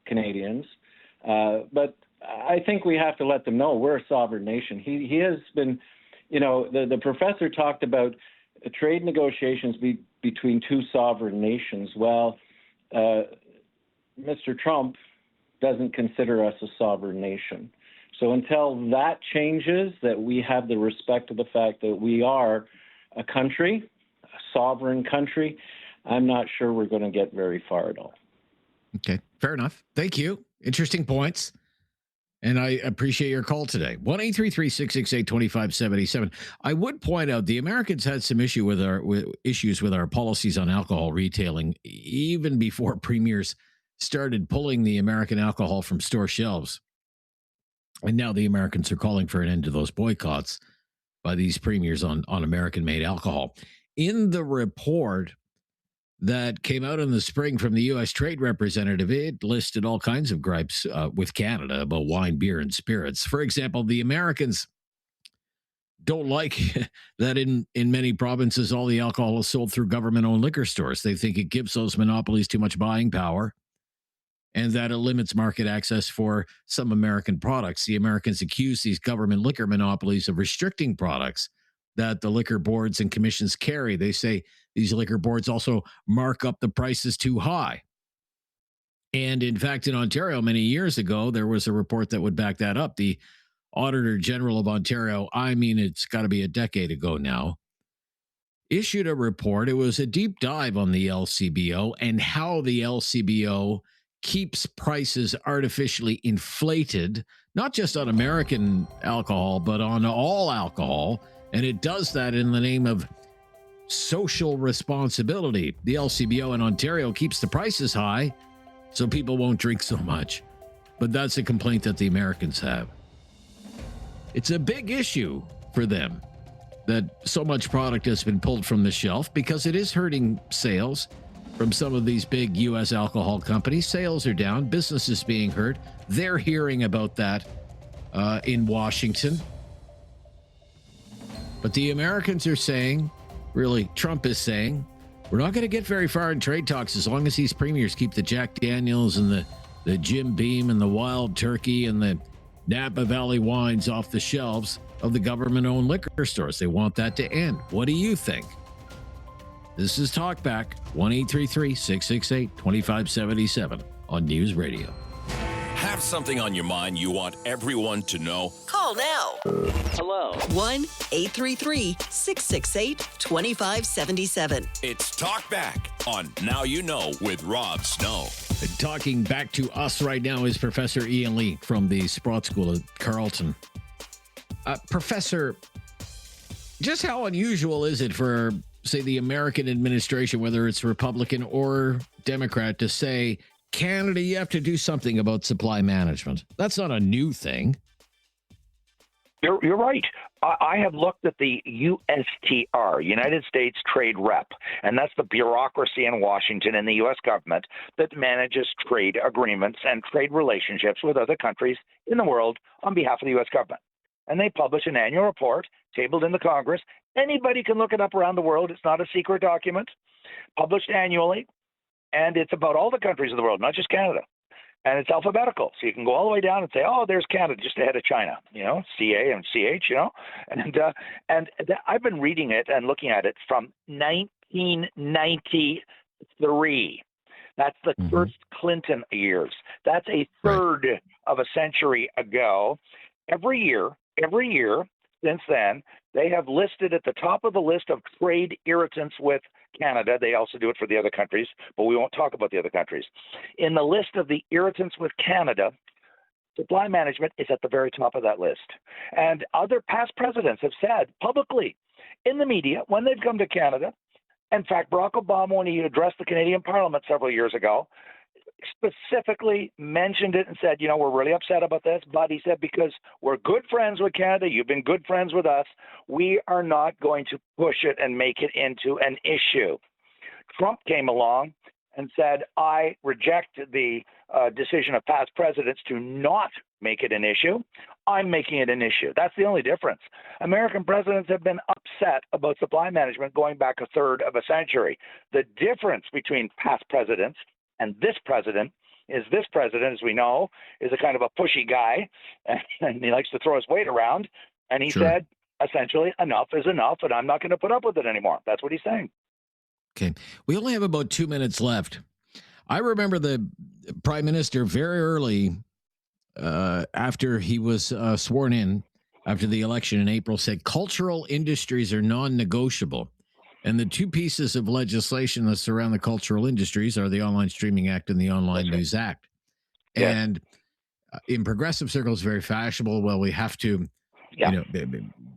Canadians. But I think we have to let them know we're a sovereign nation. He has been, the professor talked about trade negotiations between two sovereign nations. Well, Mr. Trump doesn't consider us a sovereign nation. So until that changes, that we have the respect of the fact that we are a country, a sovereign country, I'm not sure we're going to get very far at all. Okay, fair enough. Thank you. Interesting points. And I appreciate your call today. 1-833-668-2577. I would point out the Americans had some issues with our policies on alcohol retailing even before premiers started pulling the American alcohol from store shelves. And now the Americans are calling for an end to those boycotts by these premiers on American-made alcohol. In the report that came out in the spring from the U.S. Trade Representative, it listed all kinds of gripes with Canada about wine, beer, and spirits. For example, the Americans don't like that in many provinces, all the alcohol is sold through government-owned liquor stores. They think it gives those monopolies too much buying power and that it limits market access for some American products. The Americans accuse these government liquor monopolies of restricting products that the liquor boards and commissions carry. They say these liquor boards also mark up the prices too high. And in fact, in Ontario, many years ago, there was a report that would back that up. The Auditor General of Ontario, it's got to be a decade ago now, issued a report. It was a deep dive on the LCBO and how the LCBO keeps prices artificially inflated, not just on American alcohol, but on all alcohol. And it does that in the name of social responsibility. The LCBO in Ontario keeps the prices high so people won't drink so much. But that's a complaint that the Americans have. It's a big issue for them that so much product has been pulled from the shelf because it is hurting sales. from some of these big U.S. alcohol companies. Sales are down. Business is being hurt. They're hearing about that in Washington. But the Americans are saying, really, Trump is saying, we're not going to get very far in trade talks as long as these premiers keep the Jack Daniels and the Jim Beam and the Wild Turkey and the Napa Valley wines off the shelves of the government-owned liquor stores. They want that to end. What do you think? This is Talkback, 1-833-668-2577 on News Radio. Have something on your mind you want everyone to know? Call now. Hello. 1-833-668-2577. It's Talkback on Now You Know with Rob Snow. Talking back to us right now is Professor Ian Lee from the Sprott School at Carleton. Professor, just how unusual is it for, say, the American administration, whether it's Republican or Democrat, to say, Canada, you have to do something about supply management? That's not a new thing. You're right. I have looked at the USTR, United States Trade Rep, and that's the bureaucracy in Washington and the U.S. government that manages trade agreements and trade relationships with other countries in the world on behalf of the U.S. government. And they publish an annual report tabled in the Congress. Anybody can look it up around the world. It's not a secret document, published annually, and it's about all the countries of the world, not just Canada. And it's alphabetical, so you can go all the way down and say, oh, there's Canada just ahead of China, CA and CH, And I've been reading it and looking at it from 1993. That's the first Clinton years. That's a third of a century ago. Every year since then, they have listed at the top of the list of trade irritants with Canada. They also do it for the other countries, but we won't talk about the other countries. In the list of the irritants with Canada, supply management is at the very top of that list. And other past presidents have said publicly in the media when they've come to Canada, in fact, Barack Obama, when he addressed the Canadian Parliament several years ago, specifically mentioned it and said, we're really upset about this, but he said, because we're good friends with Canada, you've been good friends with us, we are not going to push it and make it into an issue. Trump came along and said, I reject the decision of past presidents to not make it an issue. I'm making it an issue. That's the only difference. American presidents have been upset about supply management going back a third of a century. The difference between past presidents and this president, as we know, is a kind of a pushy guy, and he likes to throw his weight around. And he said, essentially, enough is enough, and I'm not going to put up with it anymore. That's what he's saying. Okay. We only have about 2 minutes left. I remember the Prime Minister very early after he was sworn in, after the election in April, said cultural industries are non-negotiable. And the two pieces of legislation that surround the cultural industries are the Online Streaming Act and the Online News Act. Yeah. And in progressive circles, very fashionable. Well, we have to,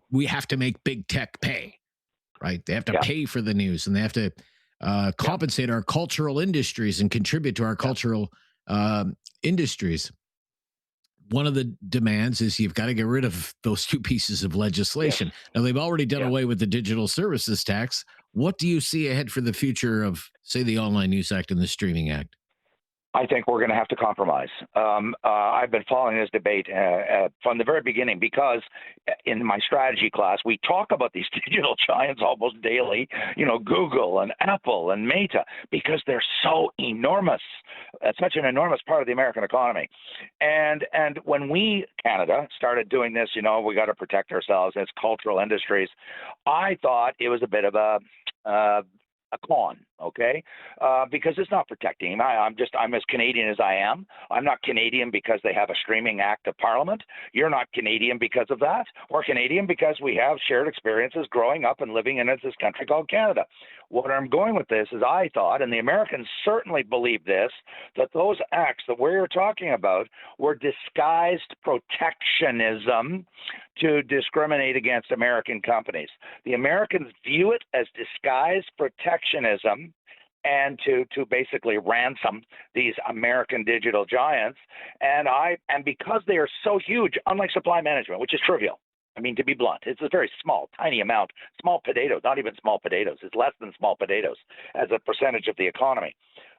we have to make big tech pay, right? They have to pay for the news, and they have to compensate our cultural industries and contribute to our cultural industries. One of the demands is you've got to get rid of those two pieces of legislation. Now, they've already done away with the digital services tax. What do you see ahead for the future of, say, the Online News Act and the Streaming Act? I think we're going to have to compromise. I've been following this debate from the very beginning because in my strategy class, we talk about these digital giants almost daily, Google and Apple and Meta, because they're so enormous. It's such an enormous part of the American economy. And when we, Canada, started doing this, we got to protect ourselves as cultural industries, I thought it was a bit of a con, okay? Because it's not protecting him. I'm as Canadian as I am. I'm not Canadian because they have a streaming act of Parliament. You're not Canadian because of that. We're Canadian because we have shared experiences growing up and living in this country called Canada. What I'm going with this is I thought, and the Americans certainly believe this, that those acts that we're talking about were disguised protectionism to discriminate against American companies. The Americans view it as disguised protectionism and to basically ransom these American digital giants. And because they are so huge, unlike supply management, which is trivial, I mean, to be blunt, it's a very small, tiny amount. Small potatoes, not even small potatoes. It's less than small potatoes as a percentage of the economy.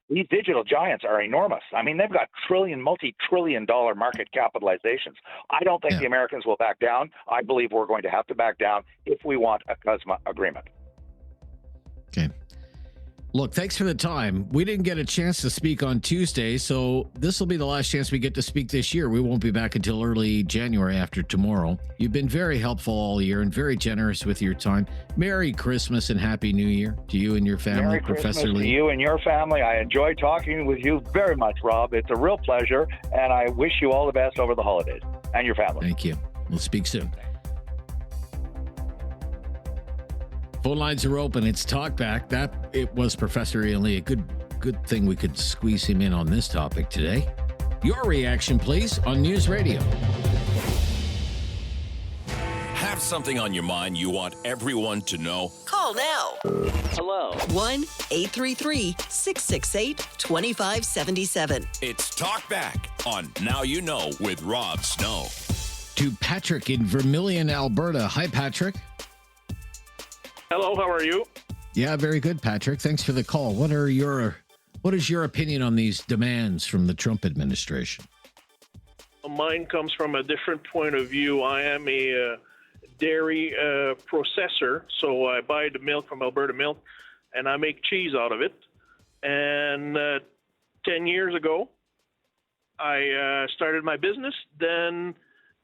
These digital giants are enormous. I mean, they've got multi-trillion-dollar market capitalizations. I don't think the Americans will back down. I believe we're going to have to back down if we want a CUSMA agreement. Okay. Look, thanks for the time. We didn't get a chance to speak on Tuesday, so this will be the last chance we get to speak this year. We won't be back until early January after tomorrow. You've been very helpful all year and very generous with your time. Merry Christmas and Happy New Year to you and your family, Merry Professor Christmas Lee. to you and your family. I enjoy talking with you very much, Rob. It's a real pleasure, and I wish you all the best over the holidays and your family. Thank you. We'll speak soon. Phone lines are open. It's Talkback. It was Professor Ian Lee. A good thing we could squeeze him in on this topic today. Your reaction, please, on News Radio. Have something on your mind you want everyone to know? Call now. Hello. 1-833-668-2577. It's Talkback on Now You Know with Rob Snow. To Patrick in Vermilion, Alberta. Hi, Patrick. Hello, how are you? Yeah, very good, Patrick. Thanks for the call. What is your opinion on these demands from the Trump administration? Mine comes from a different point of view. I am a dairy processor, so I buy the milk from Alberta Milk, and I make cheese out of it. And 10 years ago, I started my business. Then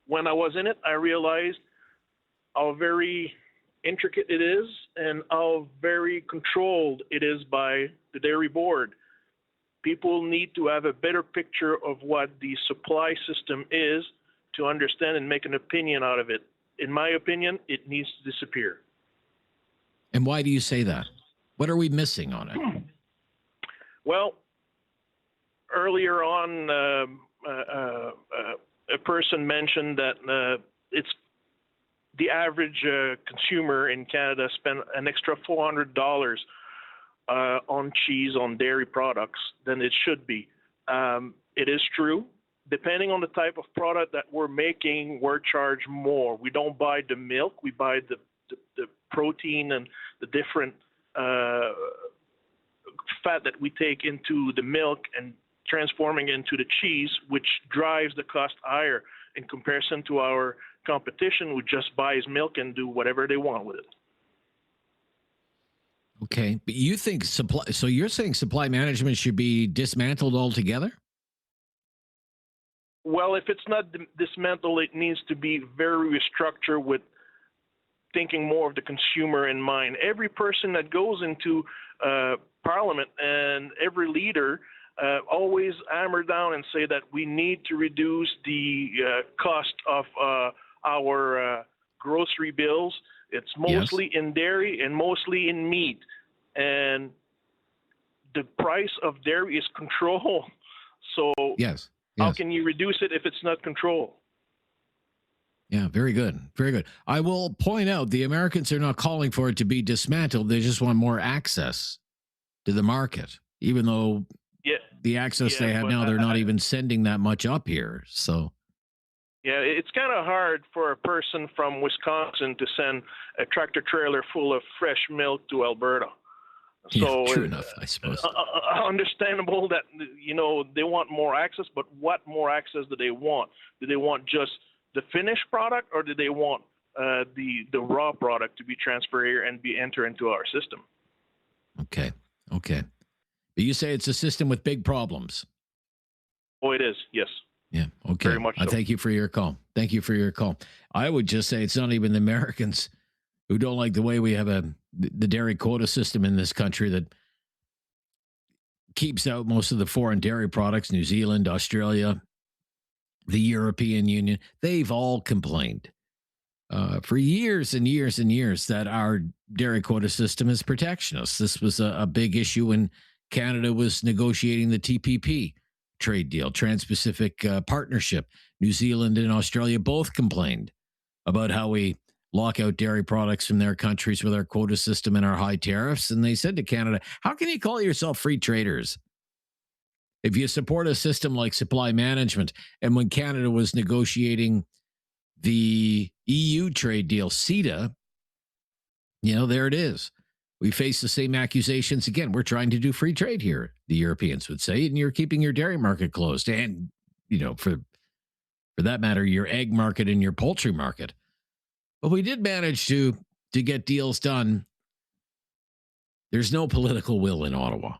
when I was in it, I realized how very intricate it is and how very controlled it is by the dairy board. People need to have a better picture of what the supply system is to understand and make an opinion out of it. In my opinion, it needs to disappear. And why do you say that? What are we missing on it? Well, earlier on, a person mentioned that it's the average consumer in Canada spend an extra $400 on cheese, on dairy products than it should be. It is true. Depending on the type of product that we're making, we're charged more. We don't buy the milk. We buy the protein and the different fat that we take into the milk and transforming it into the cheese, which drives the cost higher in comparison to our competition who just buys milk and do whatever they want with it. Okay, but you think supply? So you're saying supply management should be dismantled altogether? Well, if it's not dismantled, it needs to be very restructured with thinking more of the consumer in mind. Every person that goes into Parliament and every leader always hammer down and say that we need to reduce the cost of our grocery bills. It's mostly in dairy and mostly in meat. And the price of dairy is controlled. So how can you reduce it if it's not controlled? Yeah, very good. Very good. I will point out the Americans are not calling for it to be dismantled. They just want more access to the market, even though the access they have now, they're not even sending that much up here. So. Yeah, it's kind of hard for a person from Wisconsin to send a tractor trailer full of fresh milk to Alberta. So true enough, I suppose. Understandable that, they want more access, but what more access do they want? Do they want just the finished product, or do they want the raw product to be transferred here and be entered into our system? Okay. But you say it's a system with big problems. Oh, it is, yes. Yeah. Okay. Very much so. I thank you for your call. I would just say it's not even the Americans who don't like the way we have the dairy quota system in this country that keeps out most of the foreign dairy products. New Zealand, Australia, the European Union, they've all complained for years and years and years that our dairy quota system is protectionist. This was a big issue when Canada was negotiating the TPP trade deal, Trans-Pacific Partnership. New Zealand and Australia both complained about how we lock out dairy products from their countries with our quota system and our high tariffs. And they said to Canada, how can you call yourself free traders if you support a system like supply management? And when Canada was negotiating the EU trade deal, CETA, there it is. We face the same accusations again. We're trying to do free trade here, the Europeans would say, and you're keeping your dairy market closed. And, for that matter, your egg market and your poultry market. But we did manage to get deals done. There's no political will in Ottawa.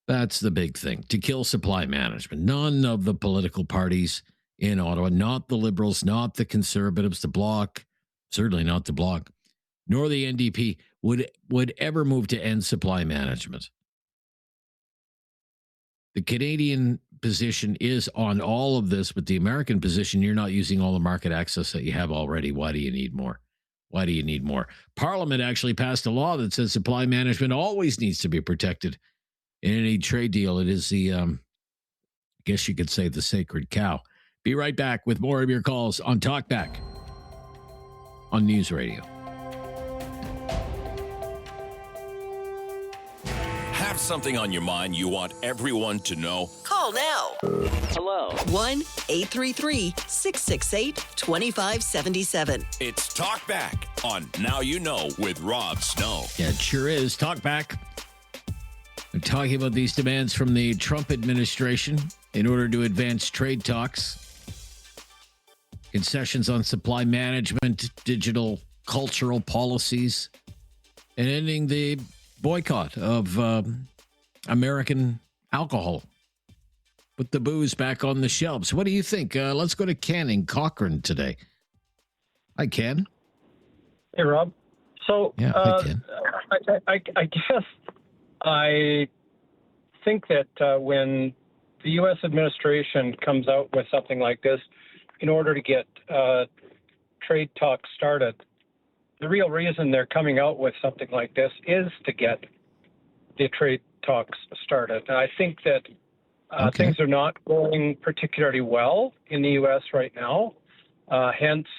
That's the big thing, to kill supply management. None of the political parties in Ottawa, not the Liberals, not the Conservatives, the Bloc, certainly not the Bloc, nor the NDP would ever move to end supply management. The Canadian position is on all of this, but the American position, you're not using all the market access that you have already. Why do you need more? Why do you need more? Parliament actually passed a law that says supply management always needs to be protected in any trade deal. It is the, I guess you could say, the sacred cow. Be right back with more of your calls on Talkback on News Radio. Have something on your mind you want everyone to know? Call now. Hello. 1-833-668-2577. It's Talkback on Now You Know with Rob Snow. Yeah, it sure is. Talkback. We're talking about these demands from the Trump administration in order to advance trade talks, concessions on supply management, digital cultural policies, and ending the boycott of American alcohol. Put the booze back on the shelves. What do you think? Let's go to Ken in Cochrane today. Hi, Ken. Hey, Rob. So, yeah, hi, Ken. I guess I think that when the U.S. administration comes out with something like this, in order to get trade talks started, the real reason they're coming out with something like this is to get the trade talks started. And I think that things are not going particularly well in the U.S. right now. Hence,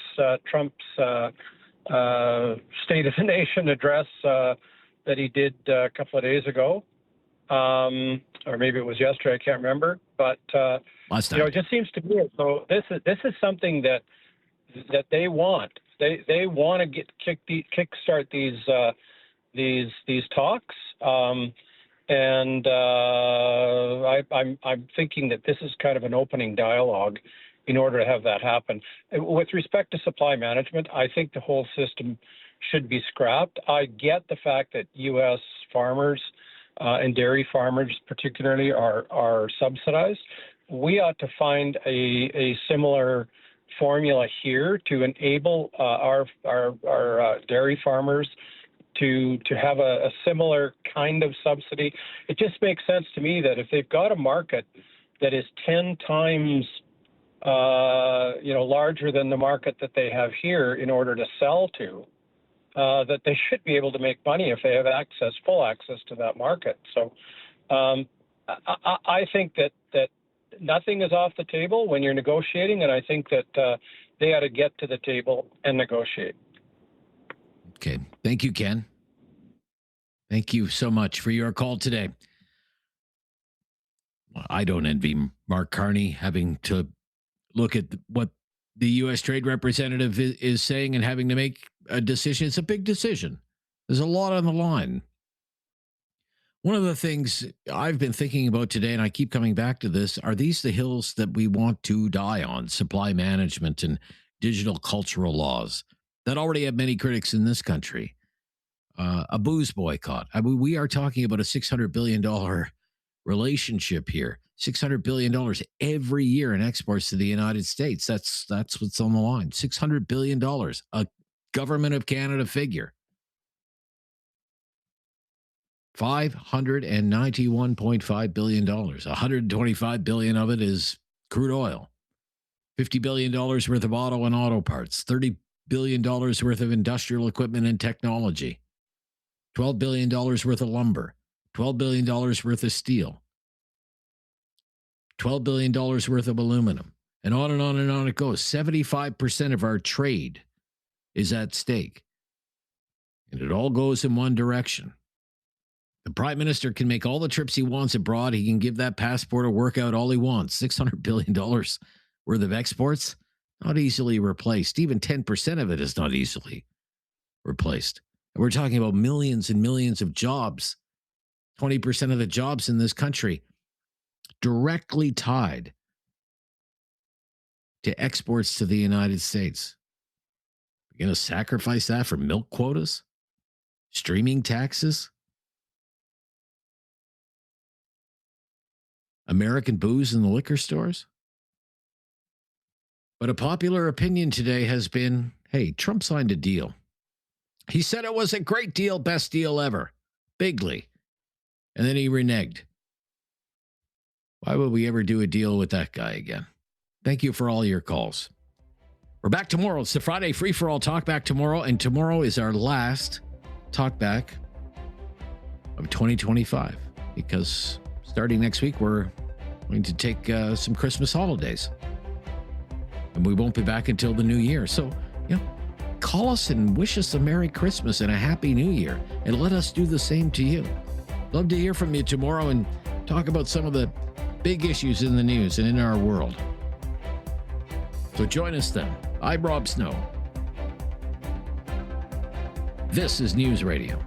Trump's State of the Nation address that he did a couple of days ago, or maybe it was yesterday. I can't remember. But it just seems to me as though this is something that they want. They want to kickstart these talks, and I'm thinking that this is kind of an opening dialogue in order to have that happen. With respect to supply management, I think the whole system should be scrapped. I get the fact that U.S. farmers and dairy farmers particularly are subsidized. We ought to find a similar formula here to enable our dairy farmers to have a similar kind of subsidy. It just makes sense to me that if they've got a market that is 10 times larger than the market that they have here in order to sell to, that they should be able to make money if they have full access to that market. So I think that nothing is off the table when you're negotiating, and I think that they ought to get to the table and negotiate. Okay. Thank you, Ken. Thank you so much for your call today. I don't envy Mark Carney having to look at what the U.S. Trade Representative is saying and having to make a decision. It's a big decision. There's a lot on the line. One of the things I've been thinking about today, and I keep coming back to this, are these the hills that we want to die on? Supply management and digital cultural laws that already have many critics in this country. A booze boycott. I mean, we are talking about a $600 billion relationship here. $600 billion every year in exports to the United States. That's what's on the line. $600 billion, a government of Canada figure. $591.5 billion. $125 billion of it is crude oil. $50 billion worth of auto and auto parts. $30 billion worth of industrial equipment and technology. $12 billion worth of lumber. $12 billion worth of steel. $12 billion worth of aluminum. And on and on and on it goes. 75% of our trade is at stake. And it all goes in one direction. The Prime Minister can make all the trips he wants abroad. He can give that passport a workout all he wants. $600 billion worth of exports. Not easily replaced. Even 10% of it is not easily replaced. And we're talking about millions and millions of jobs. 20% of the jobs in this country directly tied to exports to the United States. You're going to sacrifice that for milk quotas? Streaming taxes? American booze in the liquor stores? But a popular opinion today has been, hey, Trump signed a deal. He said it was a great deal, best deal ever. Bigly. And then he reneged. Why would we ever do a deal with that guy again? Thank you for all your calls. We're back tomorrow. It's the Friday free-for-all Talkback tomorrow, and tomorrow is our last Talkback of 2025 because starting next week, we're going to take some Christmas holidays, and we won't be back until the new year. So, call us and wish us a Merry Christmas and a Happy New Year, and let us do the same to you. Love to hear from you tomorrow and talk about some of the big issues in the news and in our world. So join us then. I'm Rob Snow. This is News Radio.